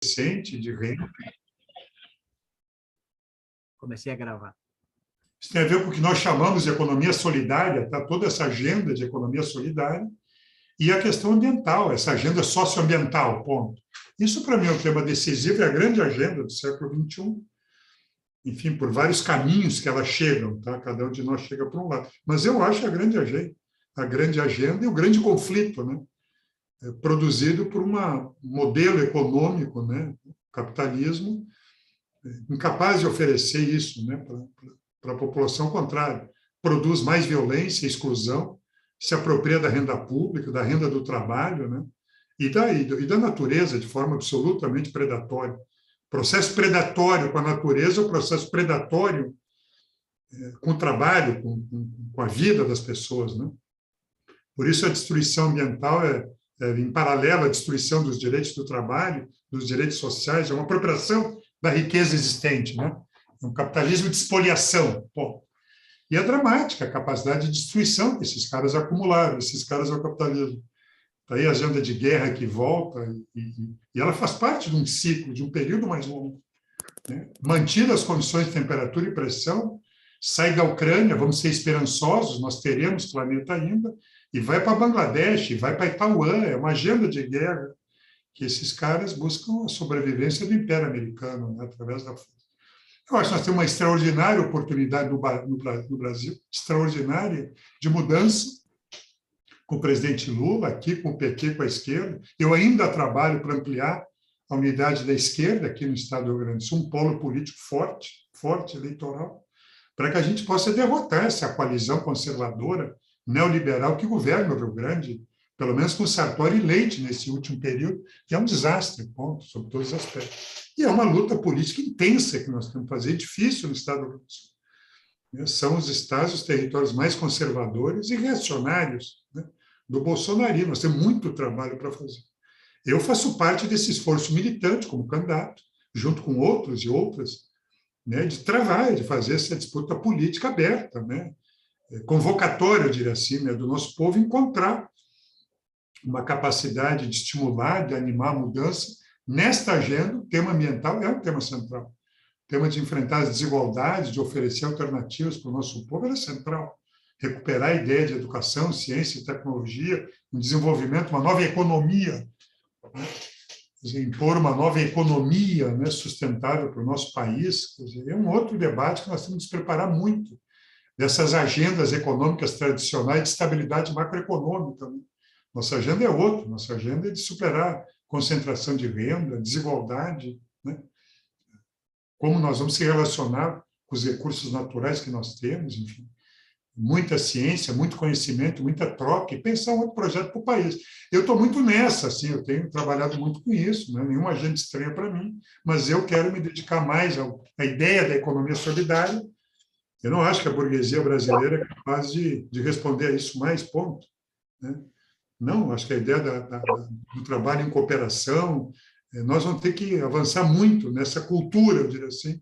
decente, de renda. Comecei a gravar. Isso tem a ver com o que nós chamamos de economia solidária, tá? Toda essa agenda de economia solidária, e a questão ambiental, essa agenda socioambiental, ponto. Isso, para mim, é um tema decisivo, é a grande agenda do século XXI, enfim, por vários caminhos que elas chegam, tá? Cada um de nós chega por um lado. Mas eu acho a grande agenda e o grande conflito, né? Produzido por um modelo econômico, né? Capitalismo, incapaz de oferecer isso, né? Para a população, ao contrário, produz mais violência, exclusão, se apropria da renda pública, da renda do trabalho, né? E da natureza, de forma absolutamente predatória. Processo predatório com a natureza, o processo predatório com o trabalho, com a vida das pessoas, né? Por isso, a destruição ambiental em paralelo à destruição dos direitos do trabalho, dos direitos sociais, é uma apropriação da riqueza existente, né? É um capitalismo de espoliação. Bom, e é dramática a capacidade de destruição que esses caras acumularam, esses caras ao capitalismo. Aí a agenda de guerra que volta, e ela faz parte de um ciclo, de um período mais longo, né? Mantidas as condições de temperatura e pressão, sai da Ucrânia, vamos ser esperançosos, nós teremos planeta ainda, e vai para Bangladesh, vai para Taiwan, é uma agenda de guerra que esses caras buscam a sobrevivência do Império Americano, né, através da força. Eu acho que nós temos uma extraordinária oportunidade no Brasil, extraordinária, de mudança, com o presidente Lula, aqui com o PT, com a esquerda. Eu ainda trabalho para ampliar a unidade da esquerda aqui no estado do Rio Grande do Sul, um polo político forte eleitoral, para que a gente possa derrotar essa coalizão conservadora, neoliberal que governa o Rio Grande, pelo menos com Sartori e Leite nesse último período, que é um desastre, ponto, sobre todos os aspectos. E é uma luta política intensa que nós temos que fazer, difícil no estado do Rio Grande do Sul. São os estados, os territórios mais conservadores e reacionários, né, do bolsonarismo. Nós temos muito trabalho para fazer. Eu faço parte desse esforço militante como candidato, junto com outros e outras, né, de travar, de fazer essa disputa política aberta, né, convocatória, eu diria assim, né, do nosso povo encontrar uma capacidade de estimular, de animar a mudança. Nesta agenda, o tema ambiental é um tema central. O tema de enfrentar as desigualdades, de oferecer alternativas para o nosso povo é central. Recuperar a ideia de educação, ciência e tecnologia, um desenvolvimento, uma nova economia, né? Impor uma nova economia, né, sustentável para o nosso país. Quer dizer, é um outro debate que nós temos que nos preparar muito, dessas agendas econômicas tradicionais de estabilidade macroeconômica, né? Nossa agenda é outra, nossa agenda é de superar concentração de renda, desigualdade, né? Como nós vamos se relacionar com os recursos naturais que nós temos, enfim. Muita ciência, muito conhecimento, muita troca, e pensar um outro projeto para o país. Eu estou muito nessa, assim, eu tenho trabalhado muito com isso, né? Nenhuma agenda estranha para mim, mas eu quero me dedicar mais à ideia da economia solidária. Eu não acho que a burguesia brasileira é capaz de responder a isso mais, ponto, né? Não, acho que a ideia do trabalho em cooperação, nós vamos ter que avançar muito nessa cultura, eu diria assim,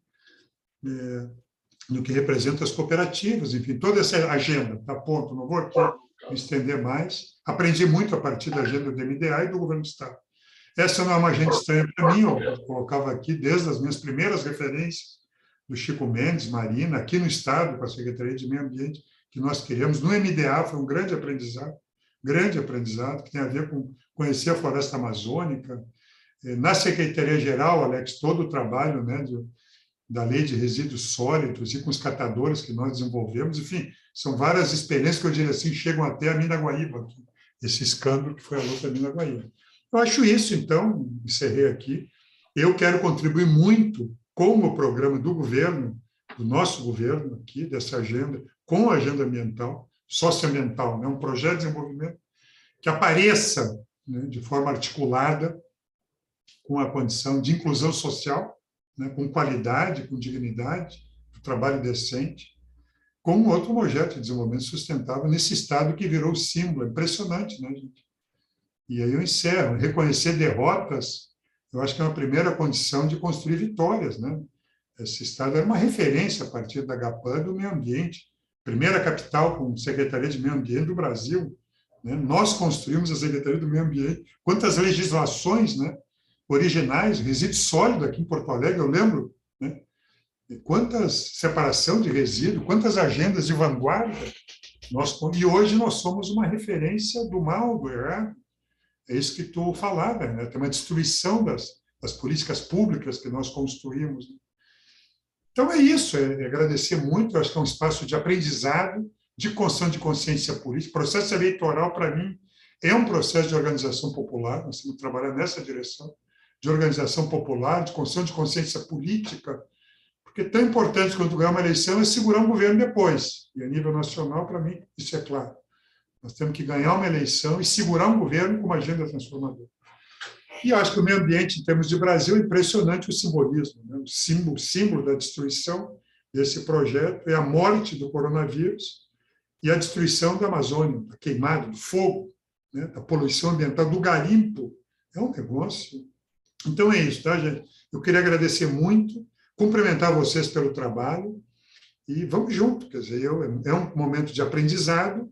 no que representa as cooperativas, enfim, toda essa agenda, tá, ponto, não vou aqui me estender mais. Aprendi muito a partir da agenda do MDA e do governo do Estado. Essa não é uma agenda estranha para mim, eu colocava aqui desde as minhas primeiras referências, do Chico Mendes, Marina, aqui no Estado, com a Secretaria de Meio Ambiente, que nós queríamos. No MDA foi um grande aprendizado, que tem a ver com conhecer a floresta amazônica. Na Secretaria-Geral, Alex, todo o trabalho, né, da Lei de Resíduos Sólidos e com os catadores que nós desenvolvemos, enfim, são várias experiências que eu diria assim, chegam até a Minaguaíba, esse escândalo que foi a luta da Minaguaíba. Eu acho isso, então, encerrei aqui. Eu quero contribuir muito com o programa do governo, do nosso governo aqui, dessa agenda, com a agenda ambiental, socioambiental, né? Um projeto de desenvolvimento que apareça, né, de forma articulada com a condição de inclusão social, né, com qualidade, com dignidade, com trabalho decente, com um outro projeto de desenvolvimento sustentável nesse estado que virou símbolo. Impressionante, né, gente? E aí eu encerro. Reconhecer derrotas, eu acho que é uma primeira condição de construir vitórias, né? Esse estado era uma referência a partir da GAPAN do meio ambiente. Primeira capital com Secretaria de Meio Ambiente do Brasil, né? Nós construímos a Secretaria do Meio Ambiente. Quantas legislações, né, originais, resíduo sólido aqui em Porto Alegre, eu lembro, né? Quantas separação de resíduo, quantas agendas de vanguarda, e hoje nós somos uma referência do mal, do errado. É isso que tu falava, né? Tem uma destruição das políticas públicas que nós construímos. Então é isso, é agradecer muito, eu acho que é um espaço de aprendizado, de construção de consciência política. O processo eleitoral, para mim, é um processo de organização popular, nós temos que trabalhar nessa direção, de organização popular, de construção de consciência política, porque tão importante quanto ganhar uma eleição é segurar um governo depois. E a nível nacional, para mim, isso é claro. Nós temos que ganhar uma eleição e segurar um governo com uma agenda transformadora. E eu acho que o meio ambiente, em termos de Brasil, é impressionante o simbolismo. Né? O símbolo da destruição desse projeto é a morte do coronavírus e a destruição da Amazônia, da queimada, do fogo, né? Da poluição ambiental, do garimpo. É um negócio. Então é isso, tá, gente? Eu queria agradecer muito, cumprimentar vocês pelo trabalho e vamos junto. Quer dizer, é um momento de aprendizado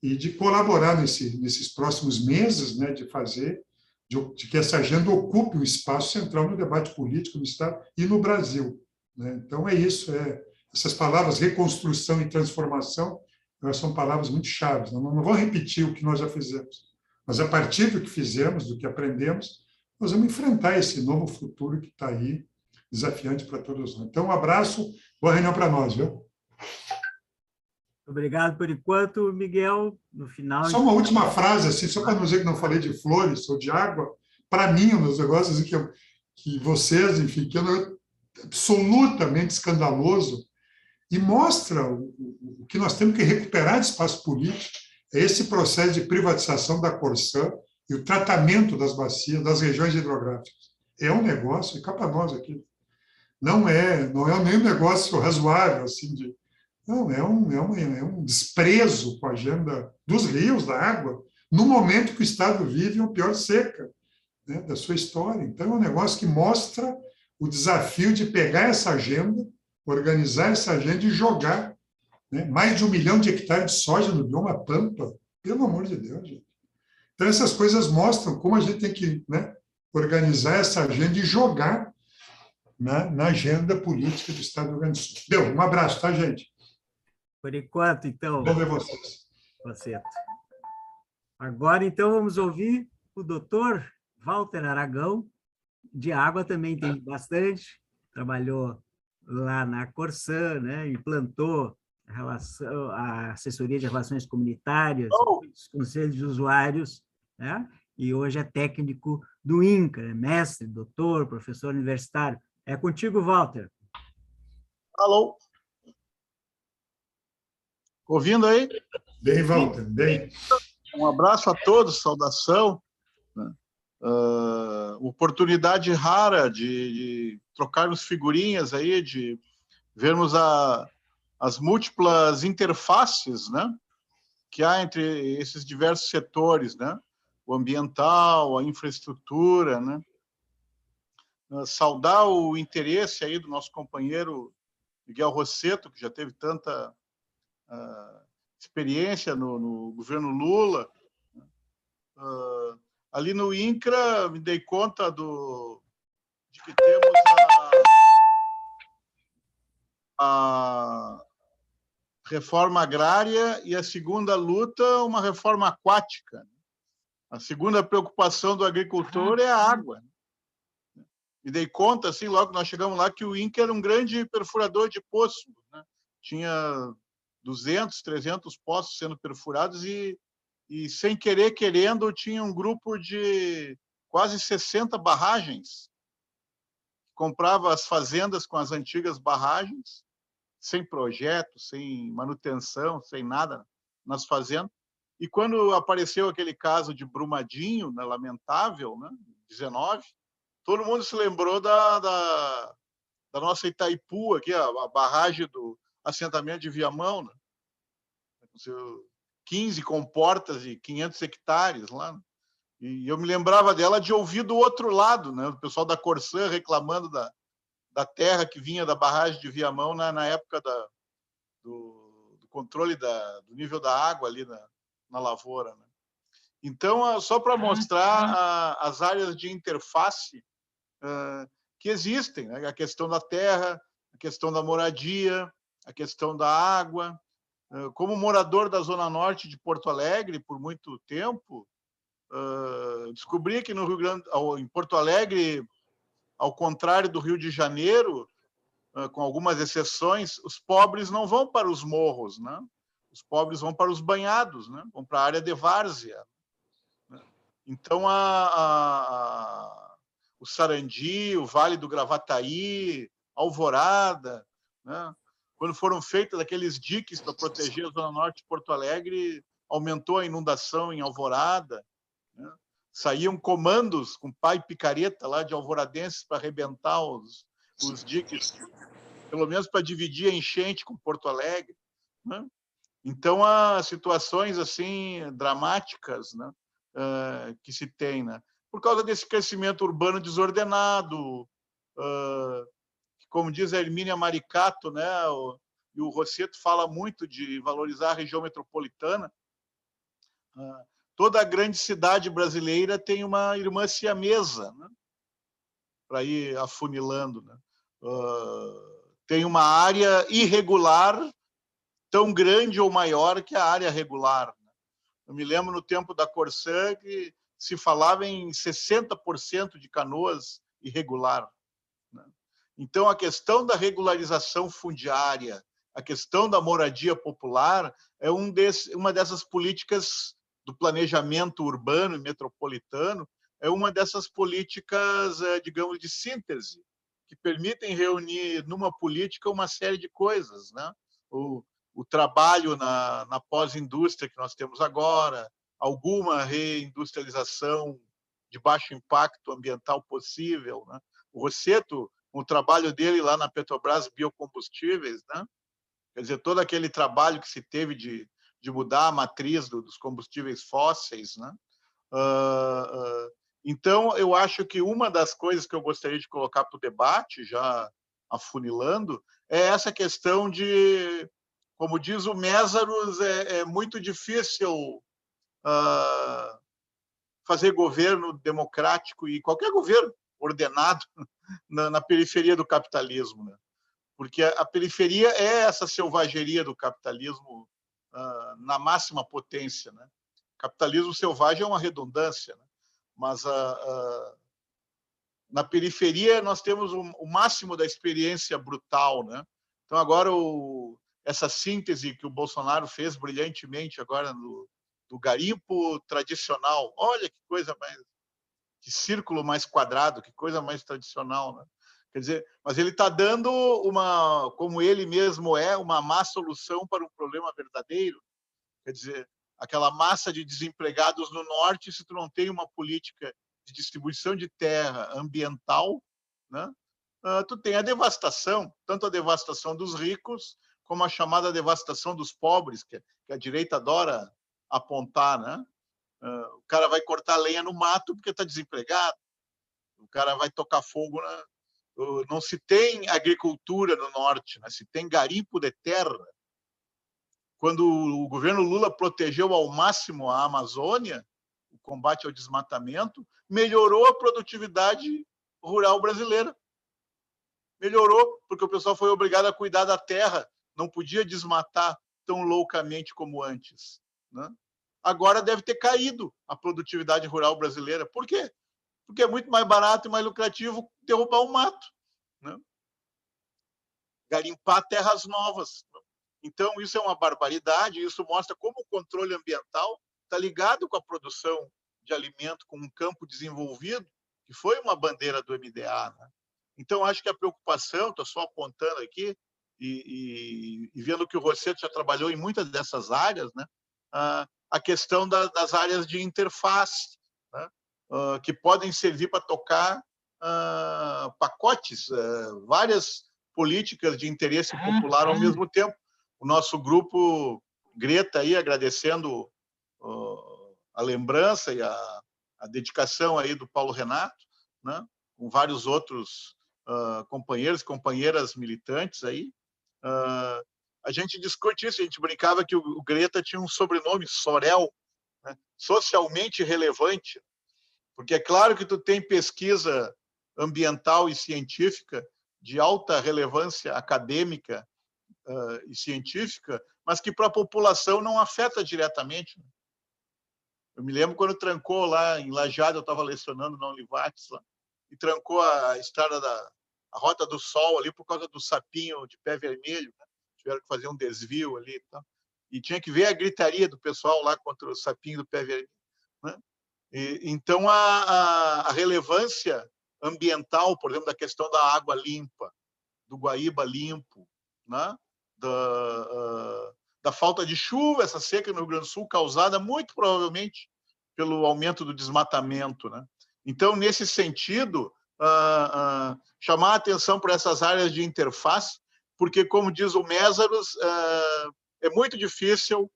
e de colaborar nesses próximos meses, né, de fazer de que essa agenda ocupe um espaço central no debate político no Estado e no Brasil. Né? Então, é isso. Essas palavras reconstrução e transformação são palavras muito chaves. Não vou repetir o que nós já fizemos, mas a partir do que fizemos, do que aprendemos, nós vamos enfrentar esse novo futuro que está aí, desafiante para todos nós. Então, um abraço, boa reunião para nós, viu? Obrigado por enquanto, Miguel. No final... Só uma última frase, assim, só para não dizer que não falei de flores ou de água. Para mim, um dos negócios que vocês, enfim, que é absolutamente escandaloso e mostra o que nós temos que recuperar de espaço político, é esse processo de privatização da Corsã e o tratamento das bacias, das regiões hidrográficas. É um negócio, e cá para nós aqui, não é nem um negócio razoável, assim, não, é um desprezo com a agenda dos rios, da água, no momento que o Estado vive a pior seca, né, da sua história. Então, é um negócio que mostra o desafio de pegar essa agenda, organizar essa agenda e jogar, né, mais de 1 milhão de hectares de soja no bioma Pampa, pelo amor de Deus, gente. Então, essas coisas mostram como a gente tem que, né, organizar essa agenda e jogar na agenda política do Estado do Rio Grande do Sul. Deu, um abraço, tá, gente? Por enquanto, então... Vou ver vocês. Agora, então, vamos ouvir o doutor Walter Aragão. De água também tem bastante. Trabalhou lá na Corsã, né? Implantou a assessoria de relações comunitárias, os conselhos de usuários, né? E hoje é técnico do INCRA, é mestre, doutor, professor universitário. É contigo, Walter. Alô? Ouvindo aí? Bem, Walter, bem. Um abraço a todos, saudação. Oportunidade rara de trocarmos figurinhas aí, de vermos as múltiplas interfaces, né, que há entre esses diversos setores, né, o ambiental, a infraestrutura, né. Saudar o interesse aí do nosso companheiro Miguel Rossetto, que já teve tanta experiência no governo Lula. Ali no INCRA, me dei conta de que temos a reforma agrária e a segunda luta, uma reforma aquática. A segunda preocupação do agricultor é a água. Me dei conta, assim, logo que nós chegamos lá, que o INCRA era um grande perfurador de poço, né? Tinha 200, 300 poços sendo perfurados e sem querer, querendo, tinha um grupo de quase 60 barragens. Comprava as fazendas com as antigas barragens, sem projeto, sem manutenção, sem nada nas fazendas. E quando apareceu aquele caso de Brumadinho, né, lamentável, né, 19, todo mundo se lembrou da nossa Itaipu, aqui, a barragem do assentamento de Viamão, né? 15 comportas e 500 hectares lá. E eu me lembrava dela de ouvir do outro lado, né? O pessoal da Corsã reclamando da terra que vinha da barragem de Viamão na época do controle do nível da água ali na lavoura, né? Então, só para mostrar as áreas de interface que existem, né? A questão da terra, a questão da moradia, a questão da água. Como morador da Zona Norte de Porto Alegre por muito tempo, descobri que no Rio Grande, em Porto Alegre, ao contrário do Rio de Janeiro, com algumas exceções, os pobres não vão para os morros, né? Os pobres vão para os banhados, né? Vão para a área de várzea. Então, o Sarandi, o Vale do Gravataí, Alvorada, né? Quando foram feitos aqueles diques para proteger a Zona Norte de Porto Alegre, aumentou a inundação em Alvorada, né? Saíam comandos com pai picareta lá de alvoradenses para arrebentar os diques, pelo menos para dividir a enchente com Porto Alegre, né? Então, há situações assim dramáticas, né, que se tem, né, por causa desse crescimento urbano desordenado, como diz a Hermínia Maricato, né, e o Rosseto fala muito de valorizar a região metropolitana. Toda a grande cidade brasileira tem uma irmã siamesa, né, para ir afunilando, né? Tem uma área irregular tão grande ou maior que a área regular. Eu me lembro no tempo da Corsã que se falava em 60% de Canoas irregular. Então, a questão da regularização fundiária, a questão da moradia popular é uma dessas políticas do planejamento urbano e metropolitano, é uma dessas políticas, digamos, de síntese, que permitem reunir numa política uma série de coisas, né? O trabalho na pós-indústria que nós temos agora, alguma reindustrialização de baixo impacto ambiental possível, né? O Rosseto, o trabalho dele lá na Petrobras Biocombustíveis, né? Quer dizer, todo aquele trabalho que se teve de mudar a matriz dos combustíveis fósseis, né? Então, eu acho que uma das coisas que eu gostaria de colocar para o debate, já afunilando, é essa questão de, como diz o Mésaros, é muito difícil fazer governo democrático e qualquer governo ordenado na periferia do capitalismo, né? Porque a periferia é essa selvageria do capitalismo na máxima potência, né? Capitalismo selvagem é uma redundância, né? Mas na periferia nós temos o máximo da experiência brutal, né? Então agora essa síntese que o Bolsonaro fez brilhantemente agora do garimpo tradicional, olha que coisa mais, que círculo mais quadrado, que coisa mais tradicional, né? Quer dizer, mas ele está dando como ele mesmo uma má solução para um problema verdadeiro. Quer dizer, aquela massa de desempregados no norte, se tu não tem uma política de distribuição de terra ambiental, né, tu tem a devastação, tanto a devastação dos ricos, como a chamada devastação dos pobres, que a direita adora apontar, né? O cara vai cortar lenha no mato porque está desempregado, o cara vai tocar fogo não se tem agricultura no norte, né? Se tem garimpo de terra. Quando o governo Lula protegeu ao máximo a Amazônia, o combate ao desmatamento, melhorou a produtividade rural brasileira. Melhorou, porque o pessoal foi obrigado a cuidar da terra, não podia desmatar tão loucamente como antes, né? Agora deve ter caído a produtividade rural brasileira. Por quê? Porque é muito mais barato e mais lucrativo derrubar o mato, né? Garimpar terras novas. Então, isso é uma barbaridade, isso mostra como o controle ambiental está ligado com a produção de alimento, com um campo desenvolvido, que foi uma bandeira do MDA, né? Então, acho que a preocupação, estou só apontando aqui, e vendo que o Rosseto já trabalhou em muitas dessas áreas, né? A questão das áreas de interface, né? Que podem servir para tocar pacotes, várias políticas de interesse popular ao mesmo tempo. O nosso grupo Greta aí, agradecendo a lembrança e a dedicação aí do Paulo Renato, né? Com vários outros companheiros e companheiras militantes aí. A gente discute isso, a gente brincava que o Greta tinha um sobrenome, Sorel, né, socialmente relevante, porque é claro que tu tem pesquisa ambiental e científica de alta relevância acadêmica e científica, mas que para a população não afeta diretamente. Eu me lembro quando trancou lá em Lajeado, eu estava lecionando na Univates, lá, e trancou a estrada a Rota do Sol ali por causa do sapinho de pé vermelho, né? Tiveram que fazer um desvio ali, tá? E tinha que ver a gritaria do pessoal lá contra o sapinho do pé vermelho, né? Então a relevância ambiental, por exemplo, da questão da água limpa, do Guaíba limpo, né? Da falta de chuva, essa seca no Rio Grande do Sul, causada muito provavelmente pelo aumento do desmatamento, né? Então, nesse sentido, chamar a atenção para essas áreas de interface, porque, como diz o Mésaros, é muito difícil,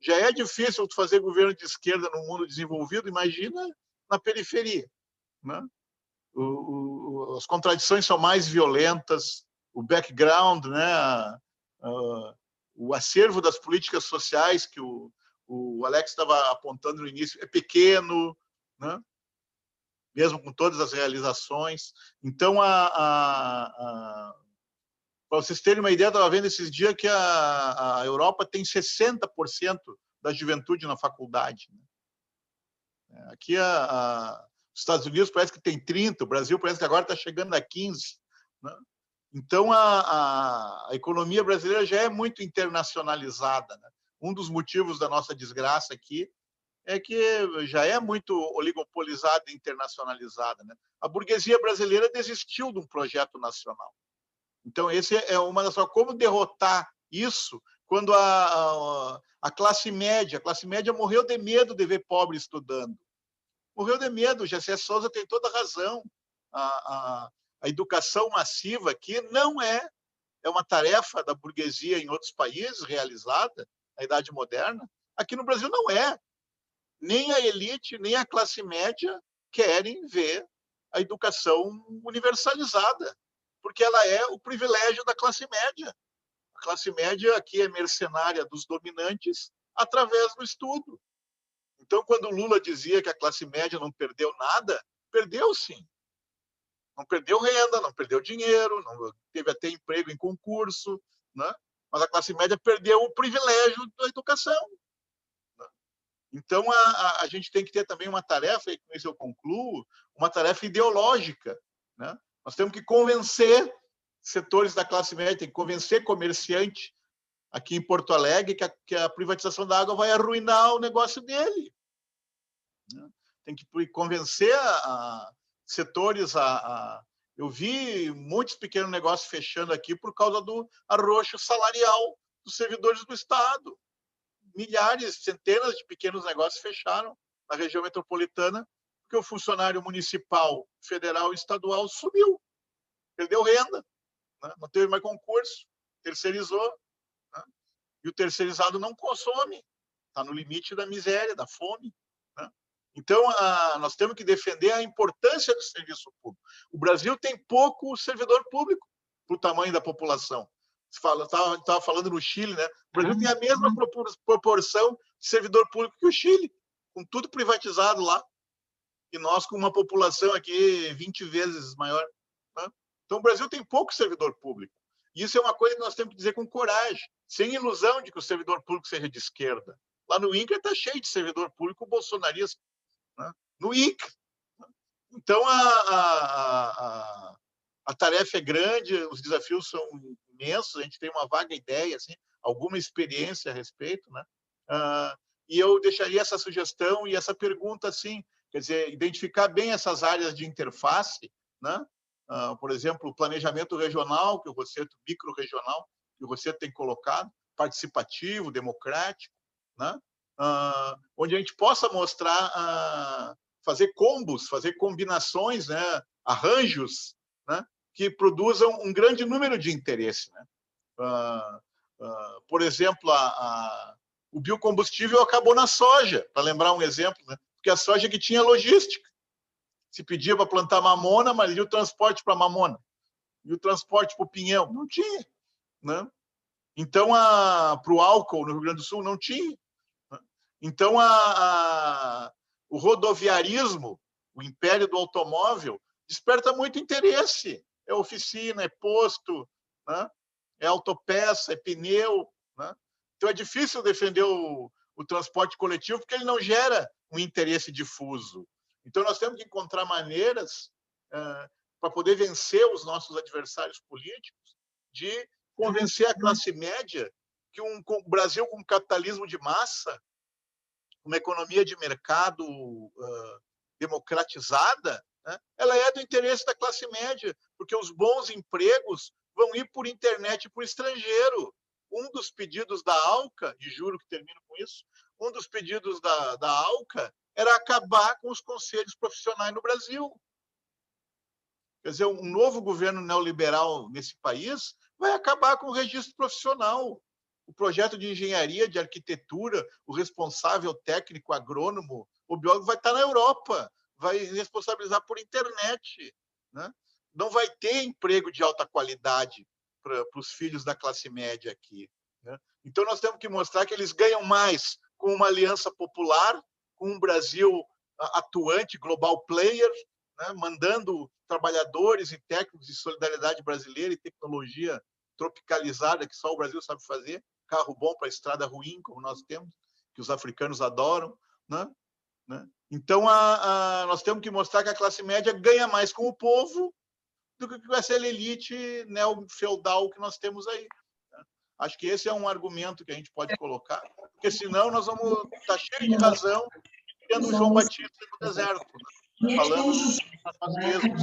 já é difícil fazer governo de esquerda no mundo desenvolvido, imagina na periferia, né? As contradições são mais violentas, o background, né? O acervo das políticas sociais que o Alex estava apontando no início é pequeno, né? Mesmo com todas as realizações. Então, para vocês terem uma ideia, eu estava vendo esses dias que a Europa tem 60% da juventude na faculdade, né? Aqui, os Estados Unidos parece que tem 30%, o Brasil parece que agora está chegando a 15%, né? Então, a economia brasileira já é muito internacionalizada, né? Um dos motivos da nossa desgraça aqui é que já é muito oligopolizada e internacionalizada, né? A burguesia brasileira desistiu de um projeto nacional. Então, esse é uma das formas. Como derrotar isso quando a classe média morreu de medo de ver pobre estudando. Morreu de medo. Gessé Souza tem toda a razão. A educação massiva aqui não é uma tarefa da burguesia em outros países realizada na Idade Moderna. Aqui no Brasil não é. Nem a elite, nem a classe média querem ver a educação universalizada, porque ela é o privilégio da classe média. A classe média aqui é mercenária dos dominantes através do estudo. Então, quando o Lula dizia que a classe média não perdeu nada, perdeu sim. Não perdeu renda, não perdeu dinheiro, não teve até emprego em concurso, né? Mas a classe média perdeu o privilégio da educação. Né? Então, a gente tem que ter também uma tarefa, e com isso eu concluo, uma tarefa ideológica, né? Nós temos que convencer setores da classe média, tem que convencer comerciante aqui em Porto Alegre que a privatização da água vai arruinar o negócio dele. Né? Tem que convencer setores eu vi muitos pequenos negócios fechando aqui por causa do arroxo salarial dos servidores do Estado. Milhares, centenas de pequenos negócios fecharam na região metropolitana porque o funcionário municipal, federal e estadual subiu, perdeu renda, né? Não teve mais concurso, terceirizou, né? E o terceirizado não consome, está no limite da miséria, da fome, né? Então, nós temos que defender a importância do serviço público. O Brasil tem pouco servidor público para o tamanho da população. Estava falando no Chile, né? O Brasil tem a mesma proporção de servidor público que o Chile, com tudo privatizado lá. E nós com uma população aqui 20 vezes maior. Né? Então, o Brasil tem pouco servidor público. E isso é uma coisa que nós temos que dizer com coragem, sem ilusão de que o servidor público seja de esquerda. Lá no INCRA está cheio de servidor público bolsonarista. Né? No INCRA. Então, a tarefa é grande, os desafios são imensos, a gente tem uma vaga ideia, assim, alguma experiência a respeito, né? E eu deixaria essa sugestão e essa pergunta, assim, quer dizer, identificar bem essas áreas de interface, né? Por exemplo, o planejamento regional, que o Rosseto, micro-regional, que o Rosseto tem colocado, participativo, democrático, né? Onde a gente possa mostrar, fazer combos, fazer combinações, né? Arranjos, né? Que produzam um grande número de interesse, né? Por exemplo, o biocombustível acabou na soja, para lembrar um exemplo, né? Porque a soja que tinha logística. Se pedia para plantar mamona, mas e o transporte para mamona? E o transporte para o pinhão? Não tinha. Né? Então, para o álcool no Rio Grande do Sul, não tinha. Né? Então, o rodoviarismo, o império do automóvel, desperta muito interesse. É oficina, é posto, né? É autopeça, é pneu. Né? Então, é difícil defender o transporte coletivo porque ele não gera um interesse difuso. Então, nós temos que encontrar maneiras para poder vencer os nossos adversários políticos, de convencer a classe média que o Brasil, com um capitalismo de massa, uma economia de mercado democratizada, né, ela é do interesse da classe média, porque os bons empregos vão ir por internet para o estrangeiro. Um dos pedidos da ALCA, e juro que termino com isso, um dos pedidos da ALCA era acabar com os conselhos profissionais no Brasil. Quer dizer, um novo governo neoliberal nesse país vai acabar com o registro profissional. O projeto de engenharia, de arquitetura, o responsável técnico, agrônomo, o biólogo vai estar na Europa, vai responsabilizar por internet. Né? Não vai ter emprego de alta qualidade para os filhos da classe média aqui. Né? Então, nós temos que mostrar que eles ganham mais com uma aliança popular, com um Brasil atuante, global player, né? Mandando trabalhadores e técnicos de solidariedade brasileira e tecnologia tropicalizada que só o Brasil sabe fazer, carro bom para estrada ruim, como nós temos, que os africanos adoram. Né? Então, nós temos que mostrar que a classe média ganha mais com o povo do que com essa elite neo-feudal que nós temos aí. Né? Acho que esse é um argumento que a gente pode colocar, porque senão nós vamos estar cheios de razão tendo o João Batista no deserto, né? Falando a nós mesmos.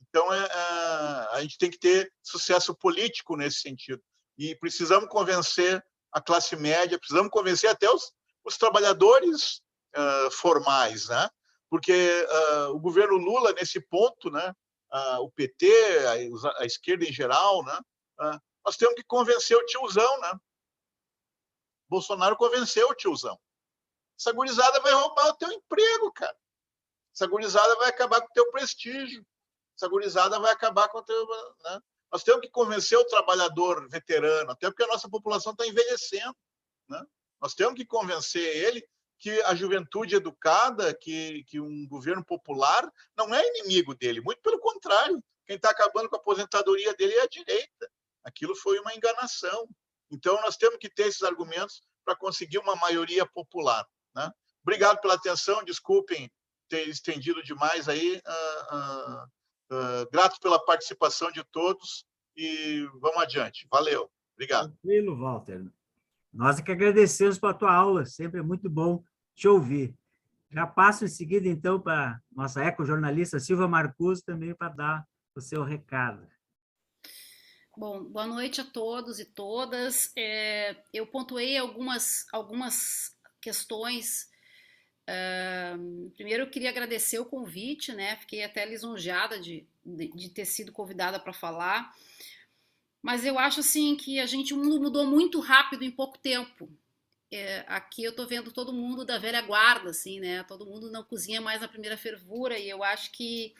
Então, a gente tem que ter sucesso político nesse sentido. E precisamos convencer a classe média, precisamos convencer até os trabalhadores formais, né? Porque o governo Lula, nesse ponto, né? O PT, a esquerda em geral, né? Nós temos que convencer o tiozão, né? Bolsonaro convenceu o tiozão. Essa gurizada vai roubar o teu emprego, cara. Essa gurizada vai acabar com o teu prestígio. Essa gurizada vai acabar com o teu... Né? Nós temos que convencer o trabalhador veterano, até porque a nossa população está envelhecendo. Né? Nós temos que convencer ele que a juventude educada, que um governo popular não é inimigo dele, muito pelo contrário. Quem está acabando com a aposentadoria dele é a direita. Aquilo foi uma enganação. Então, nós temos que ter esses argumentos para conseguir uma maioria popular. Né? Obrigado pela atenção, desculpem ter estendido demais aí. Grato pela participação de todos e vamos adiante. Valeu. Obrigado. Tranquilo, Walter. Nós é que agradecemos pela tua aula, sempre é muito bom te ouvir. Já passo em seguida, então, para a nossa ecojornalista Silvia Marcuso também para dar o seu recado. Bom, boa noite a todos e todas. Eu pontuei algumas questões. Primeiro, eu queria agradecer o convite, né? Fiquei até lisonjeada de ter sido convidada para falar. Mas eu acho assim que o mundo mudou muito rápido em pouco tempo. Aqui eu estou vendo todo mundo da velha guarda, assim, né? Todo mundo não cozinha mais na primeira fervura e eu acho que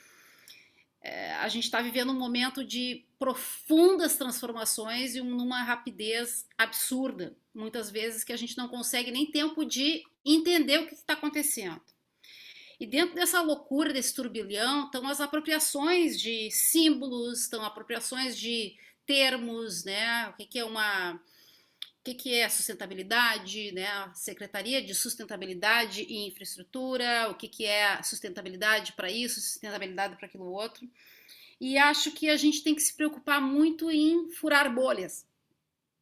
a gente está vivendo um momento de profundas transformações e numa rapidez absurda, muitas vezes que a gente não consegue nem tempo de entender o que está acontecendo. E dentro dessa loucura, desse turbilhão, estão as apropriações de símbolos, estão apropriações de termos, né? O que é sustentabilidade, né? A Secretaria de Sustentabilidade e Infraestrutura, o que é sustentabilidade para isso, sustentabilidade para aquilo outro. E acho que a gente tem que se preocupar muito em furar bolhas.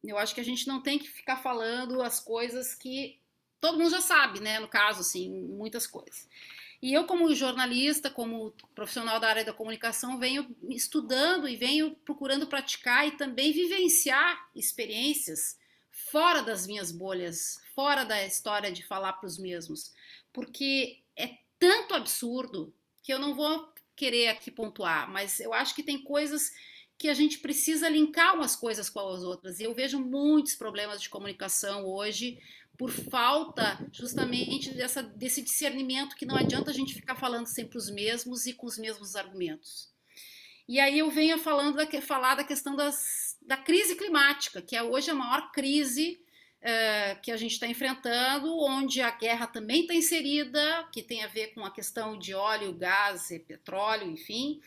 Eu acho que a gente não tem que ficar falando as coisas que todo mundo já sabe, né? No caso, assim, muitas coisas. E eu, como jornalista, como profissional da área da comunicação, venho estudando e venho procurando praticar e também vivenciar experiências fora das minhas bolhas, fora da história de falar para os mesmos, porque é tanto absurdo que eu não vou querer aqui pontuar, mas eu acho que tem coisas que a gente precisa linkar umas coisas com as outras, e eu vejo muitos problemas de comunicação hoje por falta justamente desse discernimento que não adianta a gente ficar falando sempre os mesmos e com os mesmos argumentos. E aí eu venho falar da questão da crise climática, que é hoje a maior crise que a gente está enfrentando, onde a guerra também está inserida, que tem a ver com a questão de óleo, gás, petróleo, enfim.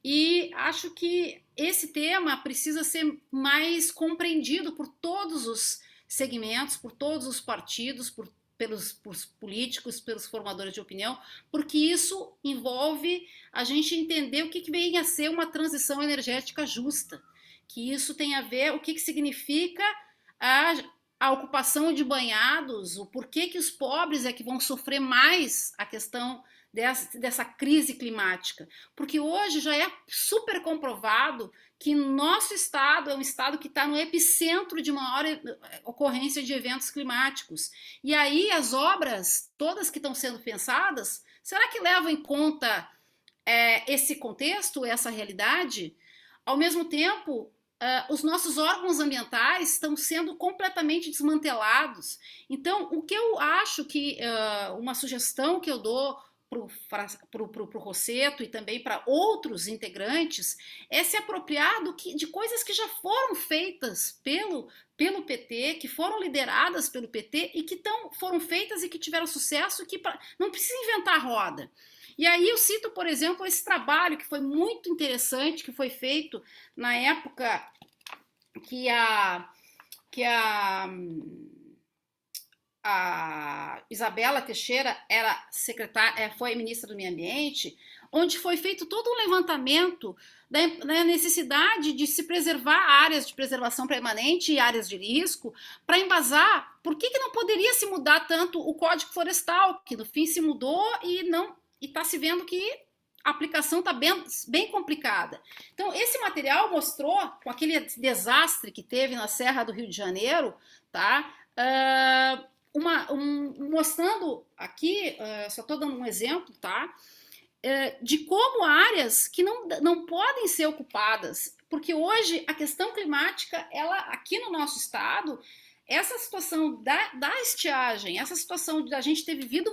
E acho que esse tema precisa ser mais compreendido por todos os segmentos, por todos os partidos, pelos políticos, pelos formadores de opinião, porque isso envolve a gente entender o que vem a ser uma transição energética justa, que isso tem a ver o que significa a ocupação de banhados, o porquê que os pobres é que vão sofrer mais a questão dessa crise climática, porque hoje já é super comprovado que nosso estado é um estado que está no epicentro de maior ocorrência de eventos climáticos. E aí as obras todas que estão sendo pensadas, será que levam em conta esse contexto, essa realidade? Ao mesmo tempo, os nossos órgãos ambientais estão sendo completamente desmantelados. Então, o que eu acho que, uma sugestão que eu dou para o Rosseto e também para outros integrantes é se apropriar de coisas que já foram feitas pelo PT, que foram lideradas pelo PT e que foram feitas e que tiveram sucesso e que não precisa inventar a roda. E aí eu cito, por exemplo, esse trabalho que foi muito interessante, que foi feito na época que a Isabela Teixeira foi ministra do Meio Ambiente, onde foi feito todo um levantamento da necessidade de se preservar áreas de preservação permanente e áreas de risco, para embasar por que não poderia se mudar tanto o Código Florestal, que no fim se mudou e está se vendo que a aplicação está bem complicada. Então, esse material mostrou, com aquele desastre que teve na Serra do Rio de Janeiro, tá? Mostrando aqui, só estou dando um exemplo, tá? De como áreas que não podem ser ocupadas, porque hoje a questão climática, ela aqui no nosso estado, essa situação da estiagem, essa situação de a gente ter vivido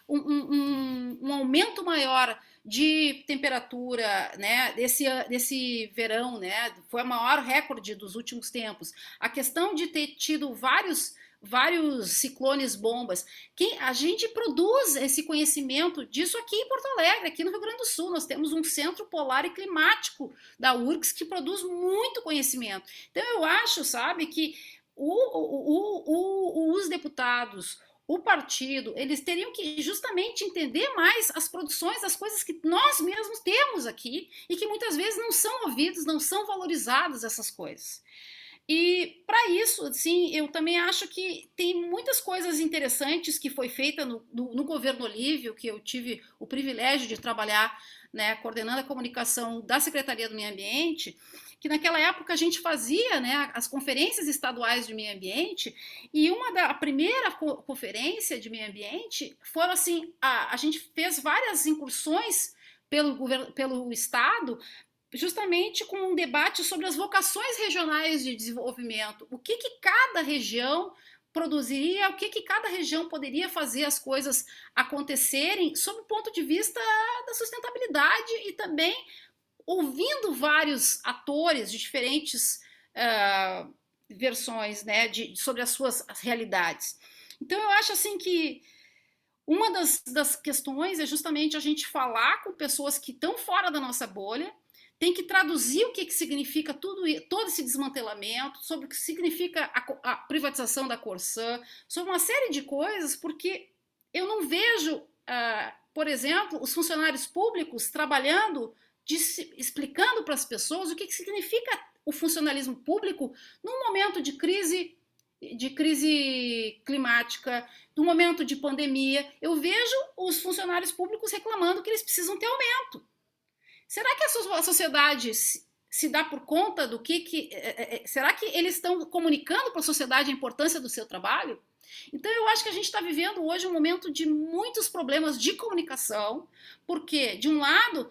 um aumento maior de temperatura, né, desse verão, né, foi o maior recorde dos últimos tempos. A questão de ter tido vários ciclones bombas, a gente produz esse conhecimento disso aqui em Porto Alegre, aqui no Rio Grande do Sul. Nós temos um centro polar e climático da URGS que produz muito conhecimento. Então eu acho, sabe, que os deputados, o partido, eles teriam que justamente entender mais as produções, as coisas que nós mesmos temos aqui e que muitas vezes não são ouvidos, não são valorizadas essas coisas. E para isso, assim, eu também acho que tem muitas coisas interessantes que foi feita no governo Olívio, que eu tive o privilégio de trabalhar, né, coordenando a comunicação da Secretaria do Meio Ambiente, que naquela época a gente fazia, né, as conferências estaduais de meio ambiente, e a primeira conferência de meio ambiente foram assim, a gente fez várias incursões pelo estado, justamente com um debate sobre as vocações regionais de desenvolvimento, o que cada região produziria, o que cada região poderia fazer as coisas acontecerem sob o ponto de vista da sustentabilidade e também ouvindo vários atores de diferentes versões, né, sobre as suas realidades. Então eu acho assim que uma das questões é justamente a gente falar com pessoas que estão fora da nossa bolha, tem que traduzir o que significa todo esse desmantelamento, sobre o que significa a privatização da Corsã, sobre uma série de coisas, porque eu não vejo, por exemplo, os funcionários públicos trabalhando, explicando para as pessoas o que significa o funcionalismo público num momento de crise climática, num momento de pandemia. Eu vejo os funcionários públicos reclamando que eles precisam ter aumento. Será que a sociedade se dá por conta do será que eles estão comunicando para a sociedade a importância do seu trabalho? Então eu acho que a gente está vivendo hoje um momento de muitos problemas de comunicação, porque de um lado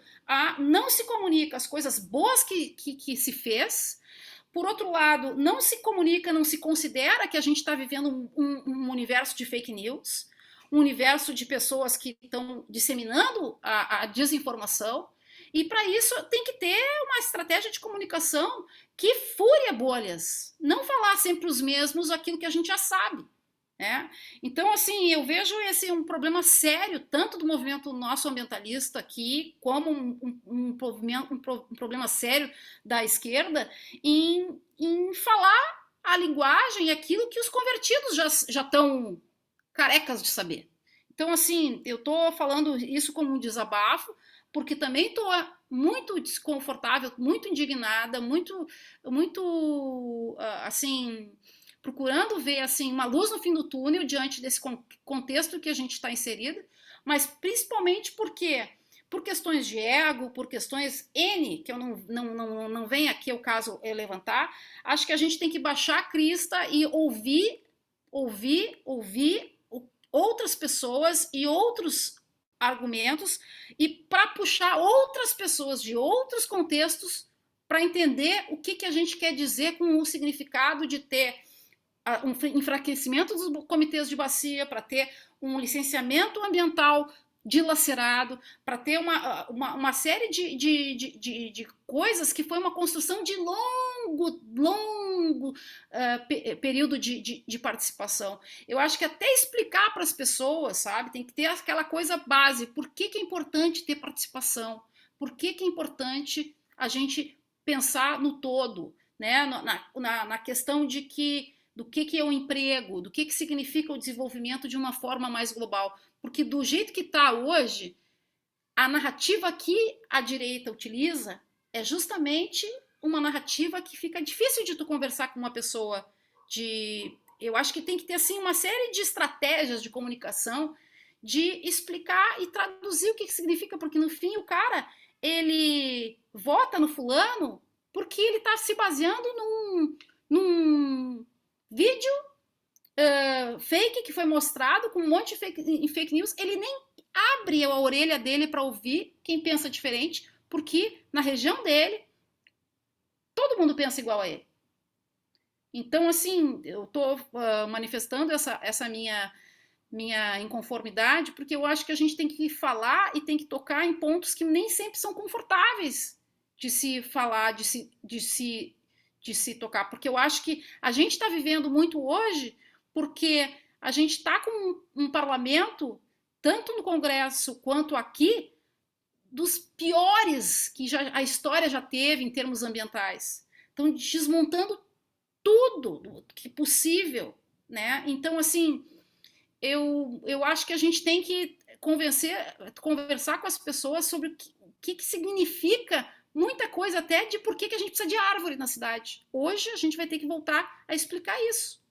não se comunica as coisas boas que se fez, por outro lado não se comunica, não se considera que a gente está vivendo um universo de fake news, um universo de pessoas que estão disseminando a desinformação. E para isso tem que ter estratégia de comunicação que fure bolhas, não falar sempre os mesmos aquilo que a gente já sabe. Né? Então, assim, eu vejo esse um problema sério, tanto do movimento nosso ambientalista aqui, como um problema sério da esquerda, em falar a linguagem, aquilo que os convertidos já estão carecas de saber. Então, assim, eu estou falando isso como um desabafo, porque também estou muito desconfortável, muito indignada, muito assim, procurando ver assim uma luz no fim do túnel diante desse contexto que a gente está inserido, mas principalmente porque por questões de ego, por questões N, que eu não venho aqui o caso levantar, acho que a gente tem que baixar a crista e ouvir outras pessoas e outros argumentos e para puxar outras pessoas de outros contextos para entender o que a gente quer dizer com o significado de ter um enfraquecimento dos comitês de bacia, para ter um licenciamento ambiental dilacerado, para ter uma série de coisas que foi uma construção de longo período de participação. Eu acho que até explicar para as pessoas, sabe, tem que ter aquela coisa base, por que é importante ter participação, por que é importante a gente pensar no todo, né, na questão de do que é o emprego, do que significa o desenvolvimento de uma forma mais global. Porque do jeito que está hoje, a narrativa que a direita utiliza é justamente uma narrativa que fica difícil de tu conversar com uma pessoa eu acho que tem que ter assim uma série de estratégias de comunicação de explicar e traduzir o que significa, porque no fim o cara, ele vota no fulano porque ele está se baseando num vídeo fake que foi mostrado com um monte de fake news, ele nem abre a orelha dele para ouvir quem pensa diferente, porque na região dele todo mundo pensa igual a ele. Então, assim, eu estou manifestando essa minha inconformidade, porque eu acho que a gente tem que falar e tem que tocar em pontos que nem sempre são confortáveis de se falar, de se tocar, porque eu acho que a gente está vivendo muito hoje porque a gente está com um parlamento, tanto no Congresso quanto aqui, dos piores que a história já teve em termos ambientais. Então, desmontando tudo que possível, né? Então, assim, eu acho que a gente tem que conversar com as pessoas sobre o que significa muita coisa até de por que a gente precisa de árvore na cidade. Hoje a gente vai ter que voltar a explicar isso.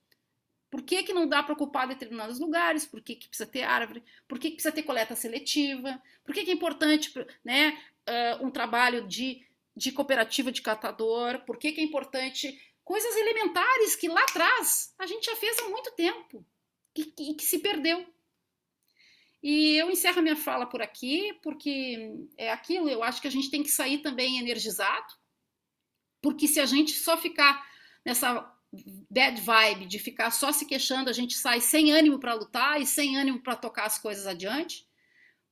Por que não dá para ocupar determinados lugares? Por que precisa ter árvore? Por que precisa ter coleta seletiva? Por que é importante, né, um trabalho de cooperativa de catador? Por que é importante coisas elementares que lá atrás a gente já fez há muito tempo e que se perdeu? E eu encerro a minha fala por aqui, porque é aquilo, eu acho que a gente tem que sair também energizado, porque se a gente só ficar nessa bad vibe de ficar só se queixando, a gente sai sem ânimo para lutar e sem ânimo para tocar as coisas adiante,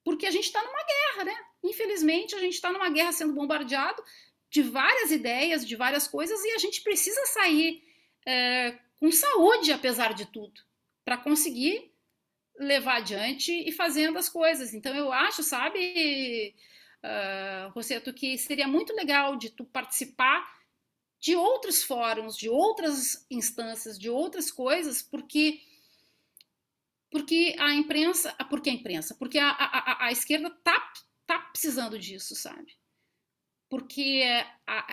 porque a gente está numa guerra, né? Infelizmente, a gente está numa guerra sendo bombardeado de várias ideias, de várias coisas, e a gente precisa sair com saúde, apesar de tudo, para conseguir levar adiante e fazendo as coisas. Então, eu acho, sabe, Rosseto, que seria muito legal de tu participar de outros fóruns, de outras instâncias, de outras coisas, porque a imprensa, porque a esquerda tá precisando disso, sabe? Porque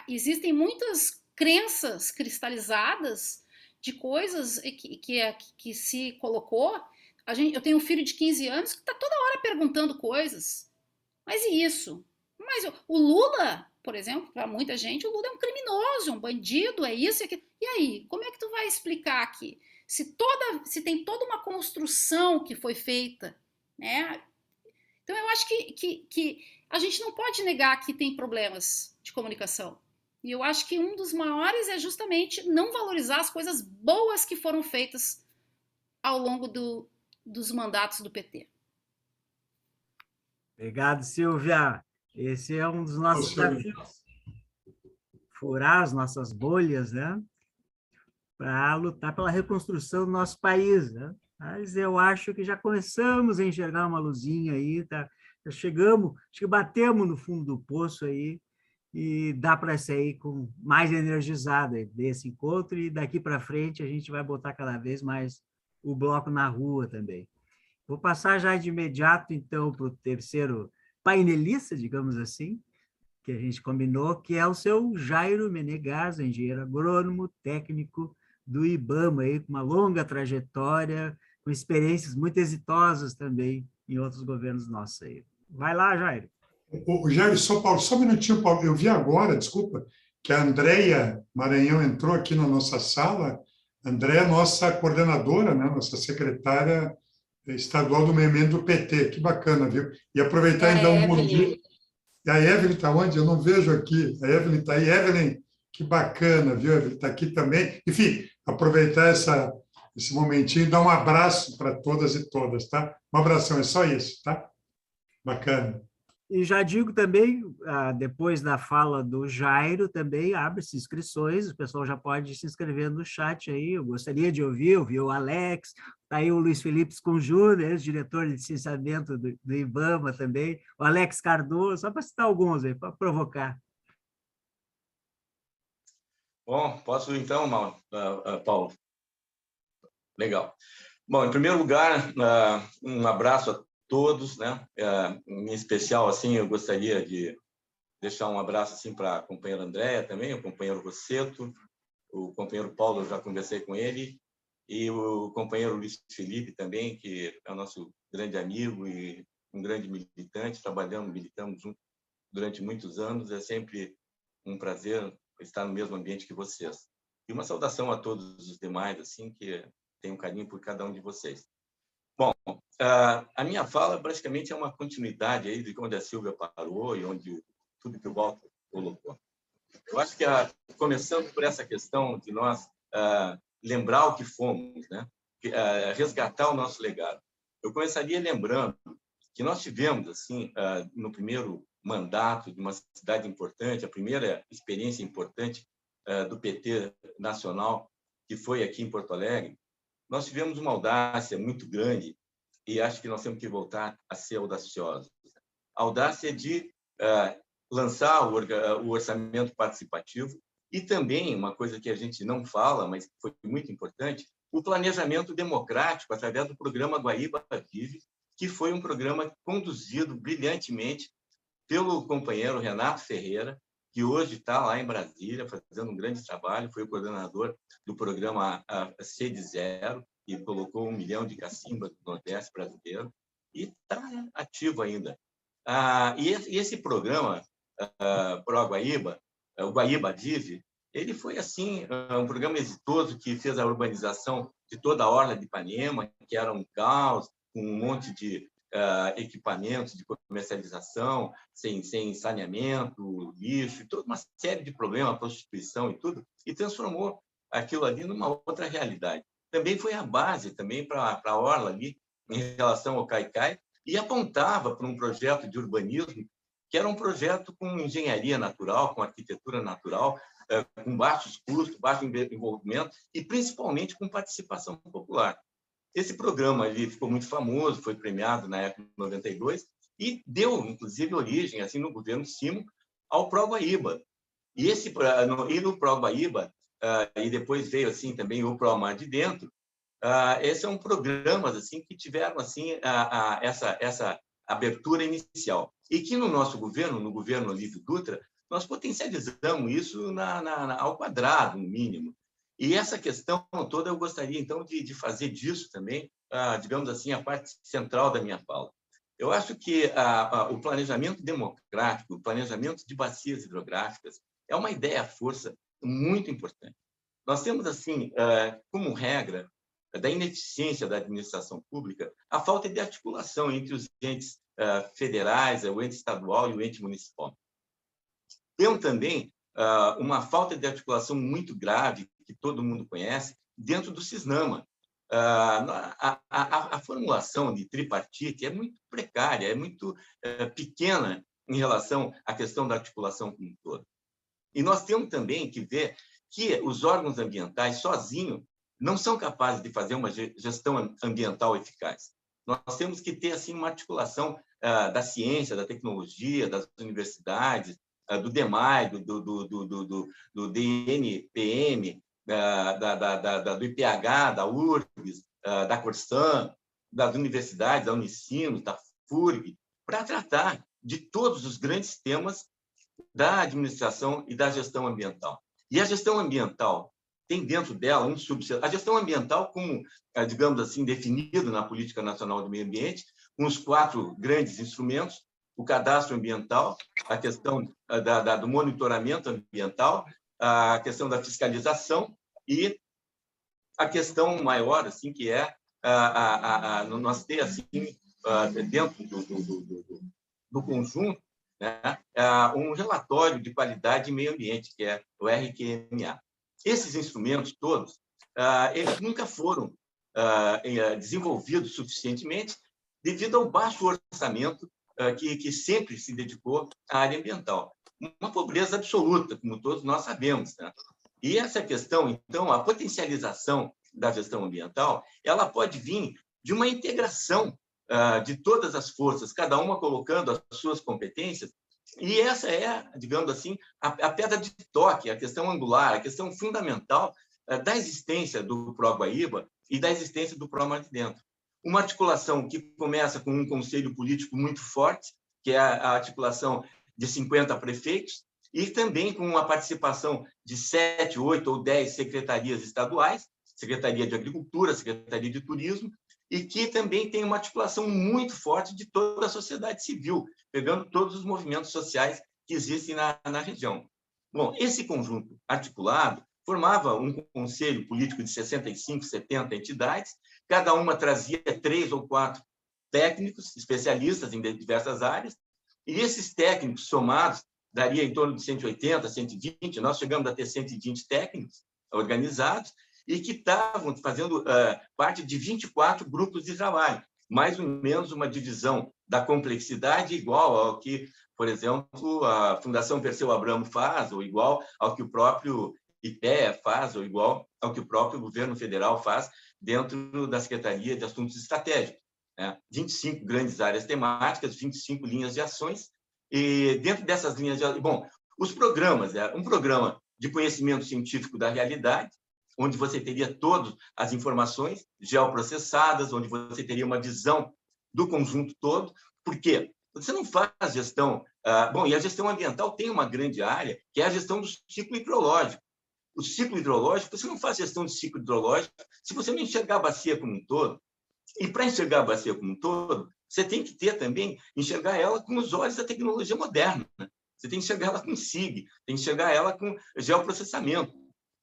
existem muitas crenças cristalizadas de coisas que se colocou. Eu tenho um filho de 15 anos que está toda hora perguntando coisas. Mas e isso? Mas o Lula, por exemplo, para muita gente, o Lula é um criminoso, um bandido, é isso e aquilo. E aí, como é que tu vai explicar aqui? Se tem toda uma construção que foi feita, né? Então, eu acho que a gente não pode negar que tem problemas de comunicação. E eu acho que um dos maiores é justamente não valorizar as coisas boas que foram feitas ao longo dos mandatos do PT. Obrigado, Silvia. Esse é um dos nossos desafios. furar as nossas bolhas, né? Para lutar pela reconstrução do nosso país, né? Mas eu acho que já começamos a enxergar uma luzinha aí, tá? Já chegamos, acho que batemos no fundo do poço aí e dá para sair com mais energizada desse encontro e daqui para frente a gente vai botar cada vez mais o bloco na rua também. Vou passar já de imediato, então, para o terceiro painelista, digamos assim, que a gente combinou, que é o seu Jairo Menegas, engenheiro agrônomo, técnico do IBAMA, aí, com uma longa trajetória, com experiências muito exitosas também em outros governos nossos aí. Vai lá, Jairo. O Jairo, Paulo, só um minutinho, Paulo. Eu vi agora, desculpa, que a Andréia Maranhão entrou aqui na nossa sala. A Andréia é nossa coordenadora, né? Nossa secretária estadual do meio ambiente do PT. Que bacana, viu? E aproveitar e dar um bom dia. E a Evelyn está onde? Eu não vejo aqui. A Evelyn está aí. Evelyn, que bacana, viu? A Evelyn está aqui também. Enfim, aproveitar esse momentinho e dar um abraço para todas e todas, tá? Um abração, é só isso, tá? Bacana. E já digo também, depois da fala do Jairo, também abre-se inscrições, o pessoal já pode se inscrever no chat aí, eu gostaria de ouvir o Alex, está aí o Luiz Felipe Scunjur, diretor de licenciamento do IBAMA também, o Alex Cardoso, só para citar alguns aí, para provocar. Bom, posso então, Paulo? Legal. Bom, em primeiro lugar, um abraço a todos, né? Em especial, assim, eu gostaria de deixar um abraço assim para a companheira Andréia também, o companheiro Rosseto, o companheiro Paulo, eu já conversei com ele, e o companheiro Luiz Felipe também, que é o nosso grande amigo e um grande militante, militamos juntos durante muitos anos, é sempre um prazer estar no mesmo ambiente que vocês. E uma saudação a todos os demais, assim, que tenho um carinho por cada um de vocês. Bom, a minha fala basicamente é uma continuidade aí de onde a Silvia parou e onde tudo que o Walter colocou. Eu acho que, começando por essa questão de nós lembrar o que fomos, né? Resgatar o nosso legado. Eu começaria lembrando que nós tivemos, assim, no primeiro mandato de uma cidade importante, a primeira experiência importante do PT nacional, que foi aqui em Porto Alegre, nós tivemos uma audácia muito grande e acho que nós temos que voltar a ser audaciosos. A audácia de lançar o orçamento participativo e também, uma coisa que a gente não fala, mas foi muito importante, o planejamento democrático através do programa Guaíba Vive, que foi um programa conduzido brilhantemente pelo companheiro Renato Ferreira, que hoje está lá em Brasília fazendo um grande trabalho, foi o coordenador do programa Sede Zero, e colocou 1 milhão de cacimbas do Nordeste brasileiro, e está ativo ainda. E esse programa, Pro Guaíba, o Guaíba Vive, ele foi assim um programa exitoso que fez a urbanização de toda a orla de Ipanema, que era um caos, com um monte de equipamentos de comercialização, sem saneamento, lixo, toda uma série de problemas, prostituição e tudo, e transformou aquilo ali numa outra realidade. Também foi a base também para a orla ali, em relação ao Caicai, e apontava para um projeto de urbanismo, que era um projeto com engenharia natural, com arquitetura natural, com baixos custos, baixo envolvimento e, principalmente, com participação popular. Esse programa ali ficou muito famoso, foi premiado na época de 92 e deu, inclusive, origem, assim, no governo Simon, ao Pro Guaíba. E no Pro Guaíba, e depois veio assim também o Pro Mar de Dentro, esses são programas assim que tiveram assim essa abertura inicial e que no nosso governo, no governo Olívio Dutra, nós potencializamos isso ao quadrado, no mínimo. E essa questão toda eu gostaria, então, de fazer disso também, digamos assim, a parte central da minha fala. Eu acho que o planejamento democrático, o planejamento de bacias hidrográficas, é uma ideia-força muito importante. Nós temos, assim, como regra da ineficiência da administração pública, a falta de articulação entre os entes federais, o ente estadual e o ente municipal. Temos também uma falta de articulação muito grave, que todo mundo conhece, dentro do CISNAMA. A formulação de tripartite é muito precária, é muito pequena em relação à questão da articulação como um todo. E nós temos também que ver que os órgãos ambientais, sozinhos, não são capazes de fazer uma gestão ambiental eficaz. Nós temos que ter assim, uma articulação da ciência, da tecnologia, das universidades, do DEMAI, do DNPM, do IPH, da URGS, da Corsan, das universidades, da Unicinos, da FURG, para tratar de todos os grandes temas da administração e da gestão ambiental. E a gestão ambiental tem dentro dela um subsetor. A gestão ambiental, como, digamos assim, definido na Política Nacional do Meio Ambiente, com os 4 grandes instrumentos: o cadastro ambiental, a questão do monitoramento ambiental, a questão da fiscalização e a questão maior, assim, que é nós ter assim, dentro do conjunto, né, um relatório de qualidade e meio ambiente, que é o RQMA. Esses instrumentos todos, eles nunca foram desenvolvidos suficientemente devido ao baixo orçamento que sempre se dedicou à área ambiental. Uma pobreza absoluta, como todos nós sabemos, né? E essa questão, então, a potencialização da gestão ambiental, ela pode vir de uma integração de todas as forças, cada uma colocando as suas competências, e essa é, digamos assim, a pedra de toque, a questão angular, a questão fundamental da existência do Pro-Guaíba e da existência do Pro-Mar de Dentro. Uma articulação que começa com um conselho político muito forte, que é a articulação de 50 prefeitos, e também com a participação de 7, 8 ou 10 secretarias estaduais, Secretaria de Agricultura, Secretaria de Turismo, e que também tem uma articulação muito forte de toda a sociedade civil, pegando todos os movimentos sociais que existem na região. Bom, esse conjunto articulado formava um conselho político de 65, 70 entidades, cada uma trazia 3 ou 4 técnicos, especialistas em diversas áreas, e esses técnicos somados daria em torno de 180, 120, nós chegamos a ter 120 técnicos organizados, e que estavam fazendo parte de 24 grupos de trabalho, mais ou menos uma divisão da complexidade igual ao que, por exemplo, a Fundação Perseu Abramo faz, ou igual ao que o próprio IPEA faz, ou igual ao que o próprio governo federal faz dentro da Secretaria de Assuntos Estratégicos. 25 grandes áreas temáticas, 25 linhas de ações, e dentro dessas linhas de... Bom, os programas, um programa de conhecimento científico da realidade, onde você teria todas as informações geoprocessadas, onde você teria uma visão do conjunto todo. Por quê? Você não faz gestão... Bom, e a gestão ambiental tem uma grande área, que é a gestão do ciclo hidrológico. O ciclo hidrológico, você não faz gestão de ciclo hidrológico se você não enxergar a bacia como um todo. E para enxergar a bacia como um todo, você tem que ter também, enxergar ela com os olhos da tecnologia moderna. Você tem que enxergar ela com SIG, tem que enxergar ela com geoprocessamento.